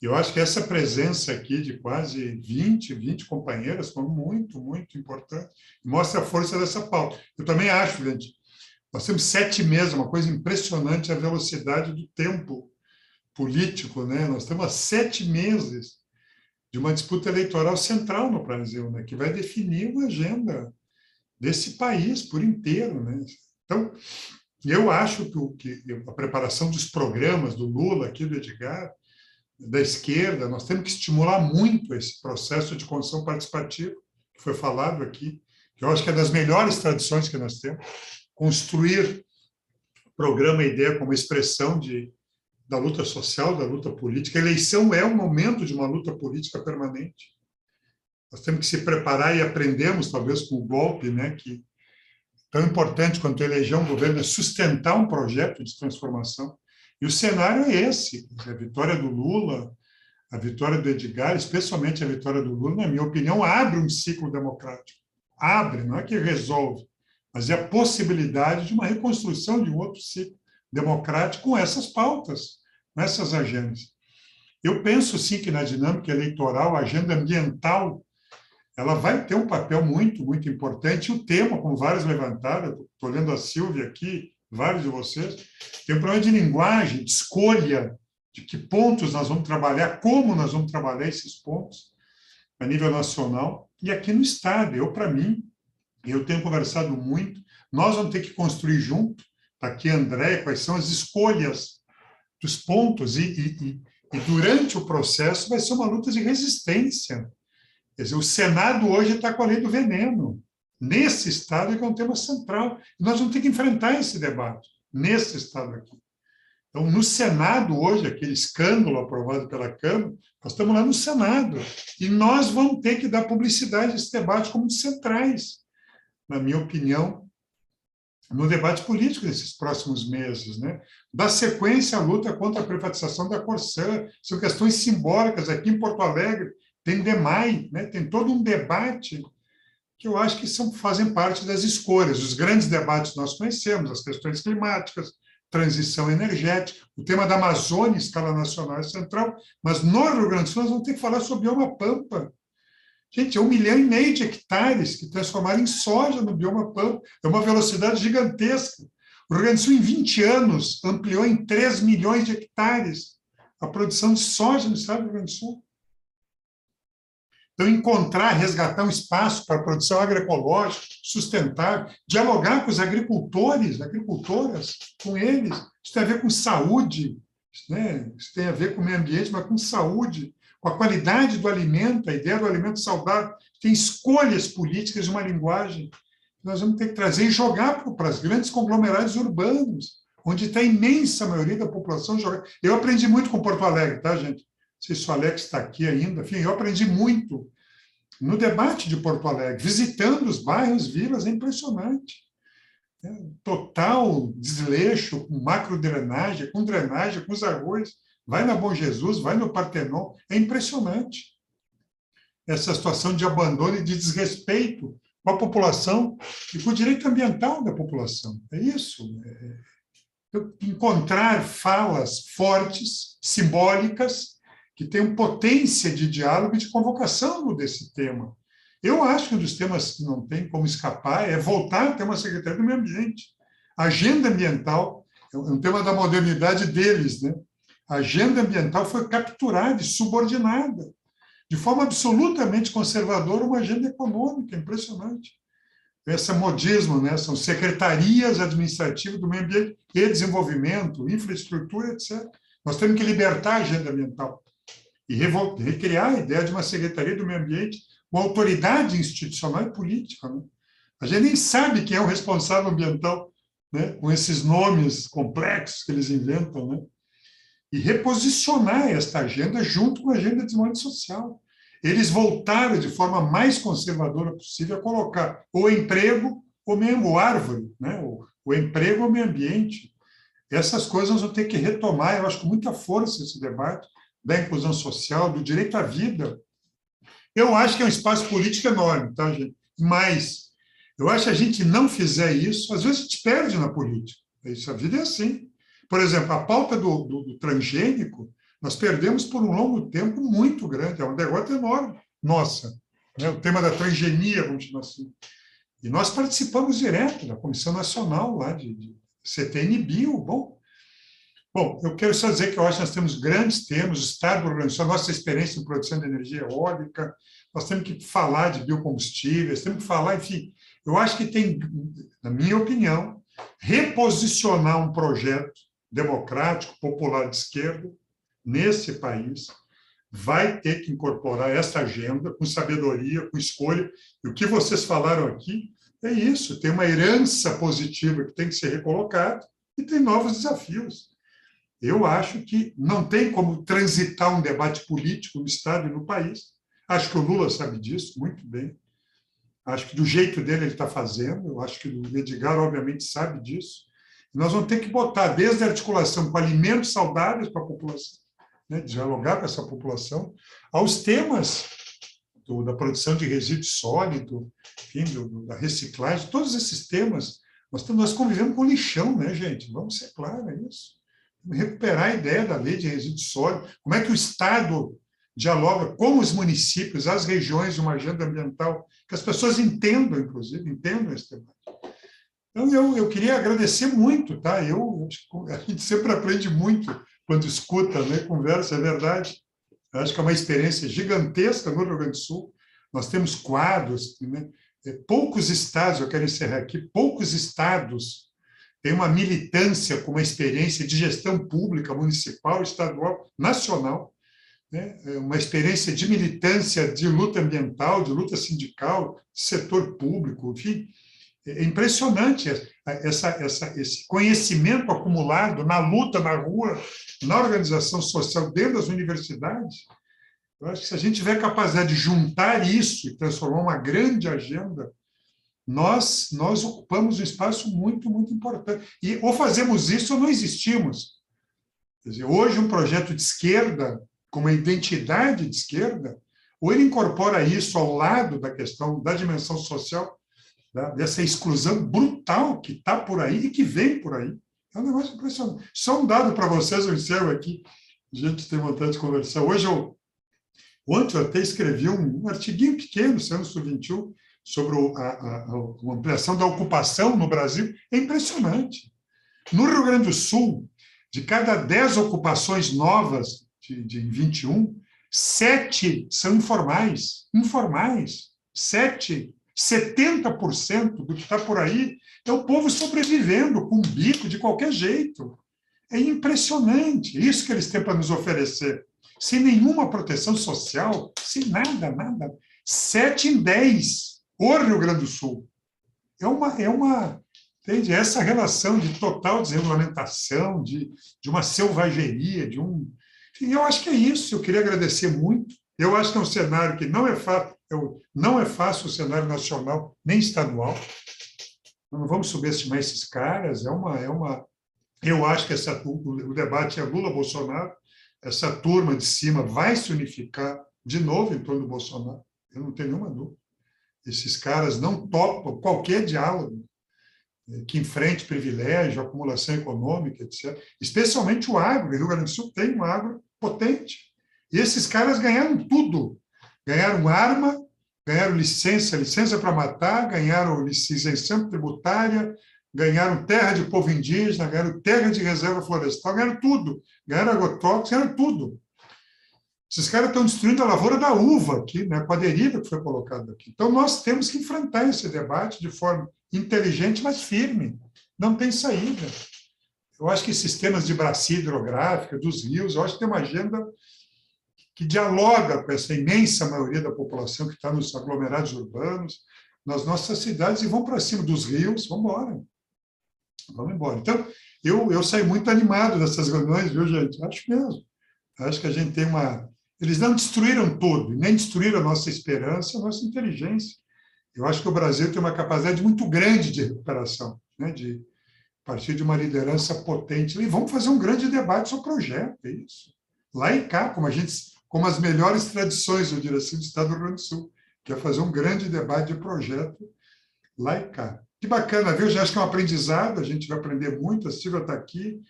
E eu acho que essa presença aqui de quase 20 companheiras foi muito, muito importante. Mostra a força dessa pauta. Eu também acho, gente, nós temos 7 meses, uma coisa impressionante a velocidade do tempo político, né? Nós temos 7 meses de uma disputa eleitoral central no Brasil, né, que vai definir uma agenda desse país por inteiro, né? Então, eu acho que a preparação dos programas do Lula, aqui do Edgar, da esquerda, nós temos que estimular muito esse processo de construção participativa, que foi falado aqui, que eu acho que é das melhores tradições que nós temos, construir programa e ideia como expressão da luta social, da luta política. A eleição é um momento de uma luta política permanente. Nós temos que se preparar e aprendemos, talvez, com o golpe, né, que tão importante quanto eleger um governo é sustentar um projeto de transformação. E o cenário é esse. A vitória do Lula, a vitória do Edgar, especialmente a vitória do Lula, na minha opinião, abre um ciclo democrático. Abre, não é que resolve, mas é a possibilidade de uma reconstrução de um outro ciclo democrático com essas pautas, com essas agendas. Eu penso, sim, que na dinâmica eleitoral, a agenda ambiental, ela vai ter um papel muito, muito importante. E o tema, como vários levantaram, estou lendo a Silvia aqui, vários de vocês, tem um problema de linguagem, de escolha, de que pontos nós vamos trabalhar, como nós vamos trabalhar esses pontos a nível nacional. E aqui no Estado, para mim, eu tenho conversado muito, nós vamos ter que construir junto, está aqui André, quais são as escolhas dos pontos, e durante o processo vai ser uma luta de resistência. Quer dizer, o Senado hoje está com a lei do veneno. Nesse Estado é que é um tema central. Nós vamos ter que enfrentar esse debate, nesse Estado aqui. Então, no Senado hoje, aquele escândalo aprovado pela Câmara, nós estamos lá no Senado, e nós vamos ter que dar publicidade a esse debate como de centrais, na minha opinião, no debate político desses próximos meses, né? Da sequência à luta contra a privatização da Corsã, são questões simbólicas. Aqui em Porto Alegre tem DEMAI, né? Tem todo um debate que eu acho que fazem parte das escolhas. Os grandes debates nós conhecemos, as questões climáticas, transição energética, o tema da Amazônia, em escala nacional e central, mas no Rio Grande do Sul nós vamos ter que falar sobre o bioma Pampa. Gente, é 1,5 milhão de hectares que transformaram em soja no bioma Pampa. É uma velocidade gigantesca. O Rio Grande do Sul, em 20 anos, ampliou em 3 milhões de hectares a produção de soja no estado do Rio Grande do Sul. Então, resgatar um espaço para a produção agroecológica, sustentável, dialogar com os agricultores, agricultoras, com eles. Isso tem a ver com saúde, né? Isso tem a ver com o meio ambiente, mas com saúde, com a qualidade do alimento, a ideia do alimento saudável. Tem escolhas políticas de uma linguagem que nós vamos ter que trazer e jogar para os grandes conglomerados urbanos, onde está a imensa maioria da população jogando. Eu aprendi muito com Porto Alegre, tá, gente? Não sei se o Alex está aqui ainda. Enfim, eu aprendi muito no debate de Porto Alegre, visitando os bairros, vilas, é impressionante. Total desleixo, com macrodrenagem, com drenagem, com os arroios. Vai na Bom Jesus, vai no Partenon, é impressionante. Essa situação de abandono e de desrespeito com a população e com o direito ambiental da população. É isso. Encontrar falas fortes, simbólicas, que tenham potência de diálogo e de convocação desse tema. Eu acho que um dos temas que não tem como escapar é voltar a ter uma Secretaria do Meio Ambiente. A agenda ambiental é um tema da modernidade deles, né? A agenda ambiental foi capturada e subordinada, de forma absolutamente conservadora, uma agenda econômica, impressionante. Esse modismo, né? São secretarias administrativas do meio ambiente e desenvolvimento, infraestrutura, etc. Nós temos que libertar a agenda ambiental e recriar a ideia de uma Secretaria do Meio Ambiente, uma autoridade institucional e política. Né? A gente nem sabe quem é o responsável ambiental, né? Com esses nomes complexos que eles inventam, né? E reposicionar esta agenda junto com a agenda de desenvolvimento social. Eles voltaram de forma mais conservadora possível a colocar o emprego ou mesmo o árvore, né? O emprego ou o meio ambiente. Essas coisas nós vamos ter que retomar, eu acho, com muita força esse debate da inclusão social, do direito à vida. Eu acho que é um espaço político enorme, tá, gente? Mas eu acho que a gente não fizer isso, às vezes a gente perde na política. Isso, a vida é assim. Por exemplo, a pauta do transgênico, nós perdemos por um longo tempo muito grande, é um negócio enorme. Nossa, né? O tema da transgenia, vamos chamar assim. E nós participamos direto da Comissão Nacional lá de CTN-Bio. Bom, eu quero só dizer que eu acho que nós temos grandes temas, o Estado organizou a nossa experiência em produção de energia eólica, nós temos que falar de biocombustíveis, temos que falar, enfim, eu acho que tem, na minha opinião, reposicionar um projeto democrático, popular de esquerda, nesse país, vai ter que incorporar essa agenda com sabedoria, com escolha, e o que vocês falaram aqui é isso, tem uma herança positiva que tem que ser recolocada e tem novos desafios. Eu acho que não tem como transitar um debate político no Estado e no país. Acho que o Lula sabe disso muito bem. Acho que do jeito dele ele está fazendo. Eu acho que o Edgar, obviamente, sabe disso. Nós vamos ter que botar desde a articulação com alimentos saudáveis para a população, né, dialogar com essa população, aos temas da produção de resíduo sólido, enfim, da reciclagem, todos esses temas. Nós convivemos com lixão, né, gente? Vamos ser claros, é isso. Recuperar a ideia da lei de resíduo sólido, como é que o Estado dialoga com os municípios, as regiões, de uma agenda ambiental, que as pessoas entendam, inclusive, entendam esse debate. Então, eu queria agradecer muito, tá? A gente sempre aprende muito quando escuta, né, conversa, é verdade. Eu acho que é uma experiência gigantesca no Rio Grande do Sul. Nós temos quadros, né? Poucos estados, eu quero encerrar aqui, poucos estados têm uma militância com uma experiência de gestão pública, municipal, estadual, nacional, né? Uma experiência de militância de luta ambiental, de luta sindical, de setor público, enfim. É impressionante esse conhecimento acumulado na luta na rua, na organização social, dentro das universidades. Eu acho que se a gente tiver capacidade de juntar isso e transformar uma grande agenda, nós ocupamos um espaço muito, muito importante. E ou fazemos isso ou não existimos. Quer dizer, hoje, um projeto de esquerda, com uma identidade de esquerda, ou ele incorpora isso ao lado da questão da dimensão social, dessa exclusão brutal que está por aí e que vem por aí. É um negócio impressionante. Só um dado para vocês, eu encerro aqui, a gente tem vontade de conversar. Ontem eu até escrevi um artiguinho pequeno, sendo Sul-21, sobre a ampliação da ocupação no Brasil. É impressionante. No Rio Grande do Sul, de cada 10 ocupações novas em 21, 7 são informais. 70% do que está por aí é o povo sobrevivendo com um bico de qualquer jeito. É impressionante isso que eles têm para nos oferecer. Sem nenhuma proteção social, sem nada. 7 em 10, o Rio Grande do Sul. Entende? Essa relação de total desregulamentação, de uma selvageria, Enfim, eu acho que é isso. Eu queria agradecer muito. Eu acho que é um cenário que não é fácil o cenário nacional nem estadual. Não vamos subestimar esses caras. Eu acho que o debate é Lula-Bolsonaro. Essa turma de cima vai se unificar de novo em torno do Bolsonaro. Eu não tenho nenhuma dúvida. Esses caras não topam qualquer diálogo que enfrente privilégio, acumulação econômica, etc. Especialmente o agro. O Rio Grande do Sul tem um agro potente. E esses caras ganharam tudo. Ganharam arma, ganharam licença para matar, ganharam isenção tributária, ganharam terra de povo indígena, ganharam terra de reserva florestal, ganharam tudo. Ganharam agrotóxicos, ganharam tudo. Esses caras estão destruindo a lavoura da uva aqui, né, com a deriva que foi colocada aqui. Então, nós temos que enfrentar esse debate de forma inteligente, mas firme. Não tem saída. Eu acho que sistemas de bacia hidrográfica, dos rios, eu acho que tem uma agenda que dialoga com essa imensa maioria da população que está nos aglomerados urbanos, nas nossas cidades, e vão para cima dos rios, vamos embora. Vamos embora. Então, eu saio muito animado dessas reuniões, viu, gente? Acho mesmo. Acho que a gente tem uma... Eles não destruíram tudo, nem destruíram a nossa esperança, a nossa inteligência. Eu acho que o Brasil tem uma capacidade muito grande de recuperação, né? De partir de uma liderança potente. E vamos fazer um grande debate sobre o projeto, é isso. Lá e cá, como as melhores tradições, eu diria assim, do Estado do Rio Grande do Sul, que é fazer um grande debate de projeto lá e cá. Que bacana, viu? Já acho que é um aprendizado, a gente vai aprender muito, a Silvia está aqui,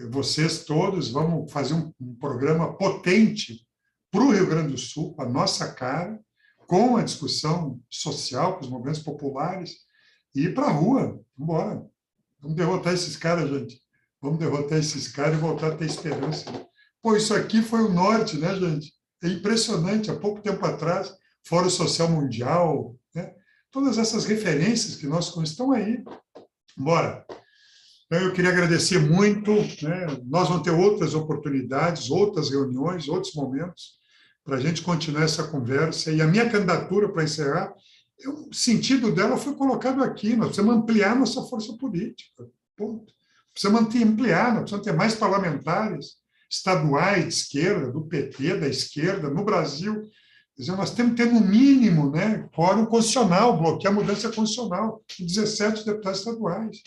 vocês todos, vamos fazer um programa potente para o Rio Grande do Sul, a nossa cara, com a discussão social, com os movimentos populares, e ir para a rua, vamos embora. Vamos derrotar esses caras, gente. Vamos derrotar esses caras e voltar a ter esperança. Pô, isso aqui foi o norte, né, gente? É impressionante. Há pouco tempo atrás, Fórum Social Mundial, né? Todas essas referências que nós estão aí. Bora. Então, eu queria agradecer muito, né? Nós vamos ter outras oportunidades, outras reuniões, outros momentos para a gente continuar essa conversa. E a minha candidatura, para encerrar, o sentido dela foi colocado aqui. Nós precisamos ampliar nossa força política. Ponto. Precisamos ampliar, nós precisamos ter mais parlamentares estaduais de esquerda, do PT, da esquerda, no Brasil. Quer dizer, nós temos que ter, no mínimo, né, quórum constitucional, bloquear a mudança constitucional de 17 deputados estaduais.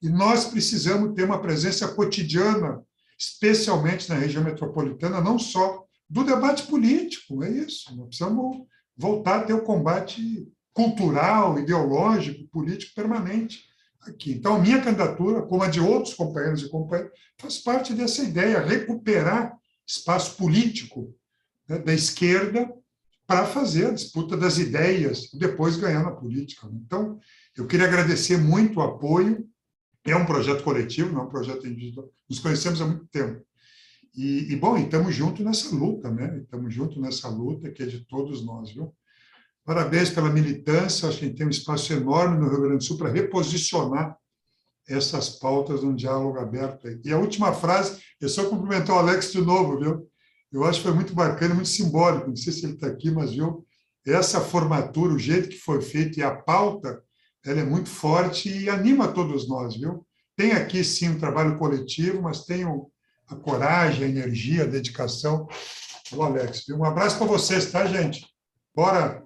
E nós precisamos ter uma presença cotidiana, especialmente na região metropolitana, não só do debate político, é isso. Nós precisamos voltar a ter o combate cultural, ideológico, político permanente aqui. Então, a minha candidatura, como a de outros companheiros e companheiras, faz parte dessa ideia, recuperar espaço político, né, da esquerda para fazer a disputa das ideias e depois ganhar na política. Então, eu queria agradecer muito o apoio. É um projeto coletivo, não é um projeto individual. Nos conhecemos há muito tempo. Bom, estamos juntos nessa luta, né? Estamos juntos nessa luta que é de todos nós, viu? Parabéns pela militância, acho que a gente tem um espaço enorme no Rio Grande do Sul para reposicionar essas pautas num diálogo aberto. E a última frase, eu só cumprimentar o Alex de novo, viu? Eu acho que foi muito bacana, muito simbólico, não sei se ele está aqui, mas, viu, essa formatura, o jeito que foi feito e a pauta, ela é muito forte e anima todos nós, viu? Tem aqui, sim, um trabalho coletivo, mas tem a coragem, a energia, a dedicação do Alex. Viu? Um abraço para vocês, tá, gente? Bora!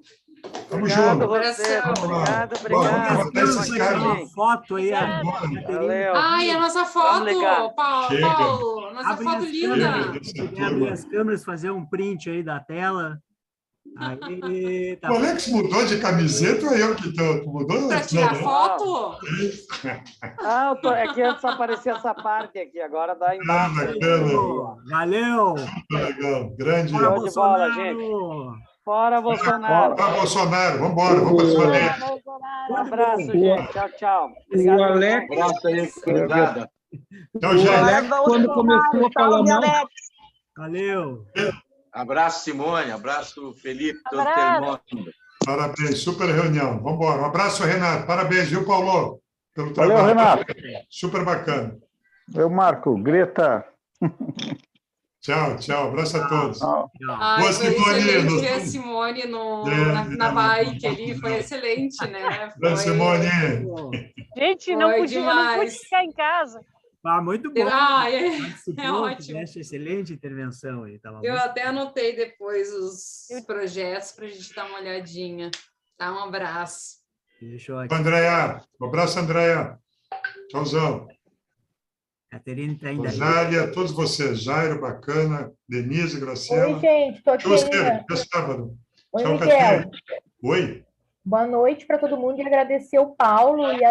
Tamo junto. Obrigado. Uma foto aí. Valeu. Ai, a nossa foto, Paulo. Nossa foto linda. Abrir as câmeras, fazer um print aí da tela. Aí, tá. O Alex mudou de camiseta ou eu que estou? Mudou? Para tirar foto? É que antes só aparecia essa parte aqui, agora dá embaixo. Valeu! Legal, grande. Show de bola, gente. Fora Bolsonaro. Fora Bolsonaro, vamos embora, vamos para cima. Um abraço, gente. Tchau, tchau. Obrigado. O Alex, Um abraço aí, cuidado. Tchau, gente. Alex, quando começou a falar mal... Valeu! Abraço, Simone, abraço, Felipe, todo Abraço. mundo. Parabéns, super reunião. Vamos embora. Um abraço, Renato. Parabéns, viu, Paulo? Pelo trabalho. Valeu, Renato. Super bacana. Eu marco. Greta. Tchau, tchau. Abraço a todos. Ai, Boa, foi Simone. excelente ver a Simone na bike ali, foi excelente, né? Boa, Simone. Gente, não Foi podia, eu não pude demais. ficar em casa. Muito bom. Ah, Participou, é ótimo. tivesse excelente intervenção aí. Tava Eu muito... até anotei depois os projetos para a gente dar uma olhadinha. Tá? Um abraço. Deixou aqui. Andréia. Um abraço, Andréia. Tchauzão. Caterine está ainda aí. Rosália, todos vocês. Jairo, bacana. Denise, Graciela. Oi, gente, estou aqui ainda. Até sábado. Oi, Tchau, Miguel. Caterine. Oi. Boa noite para todo mundo e agradecer o Paulo e a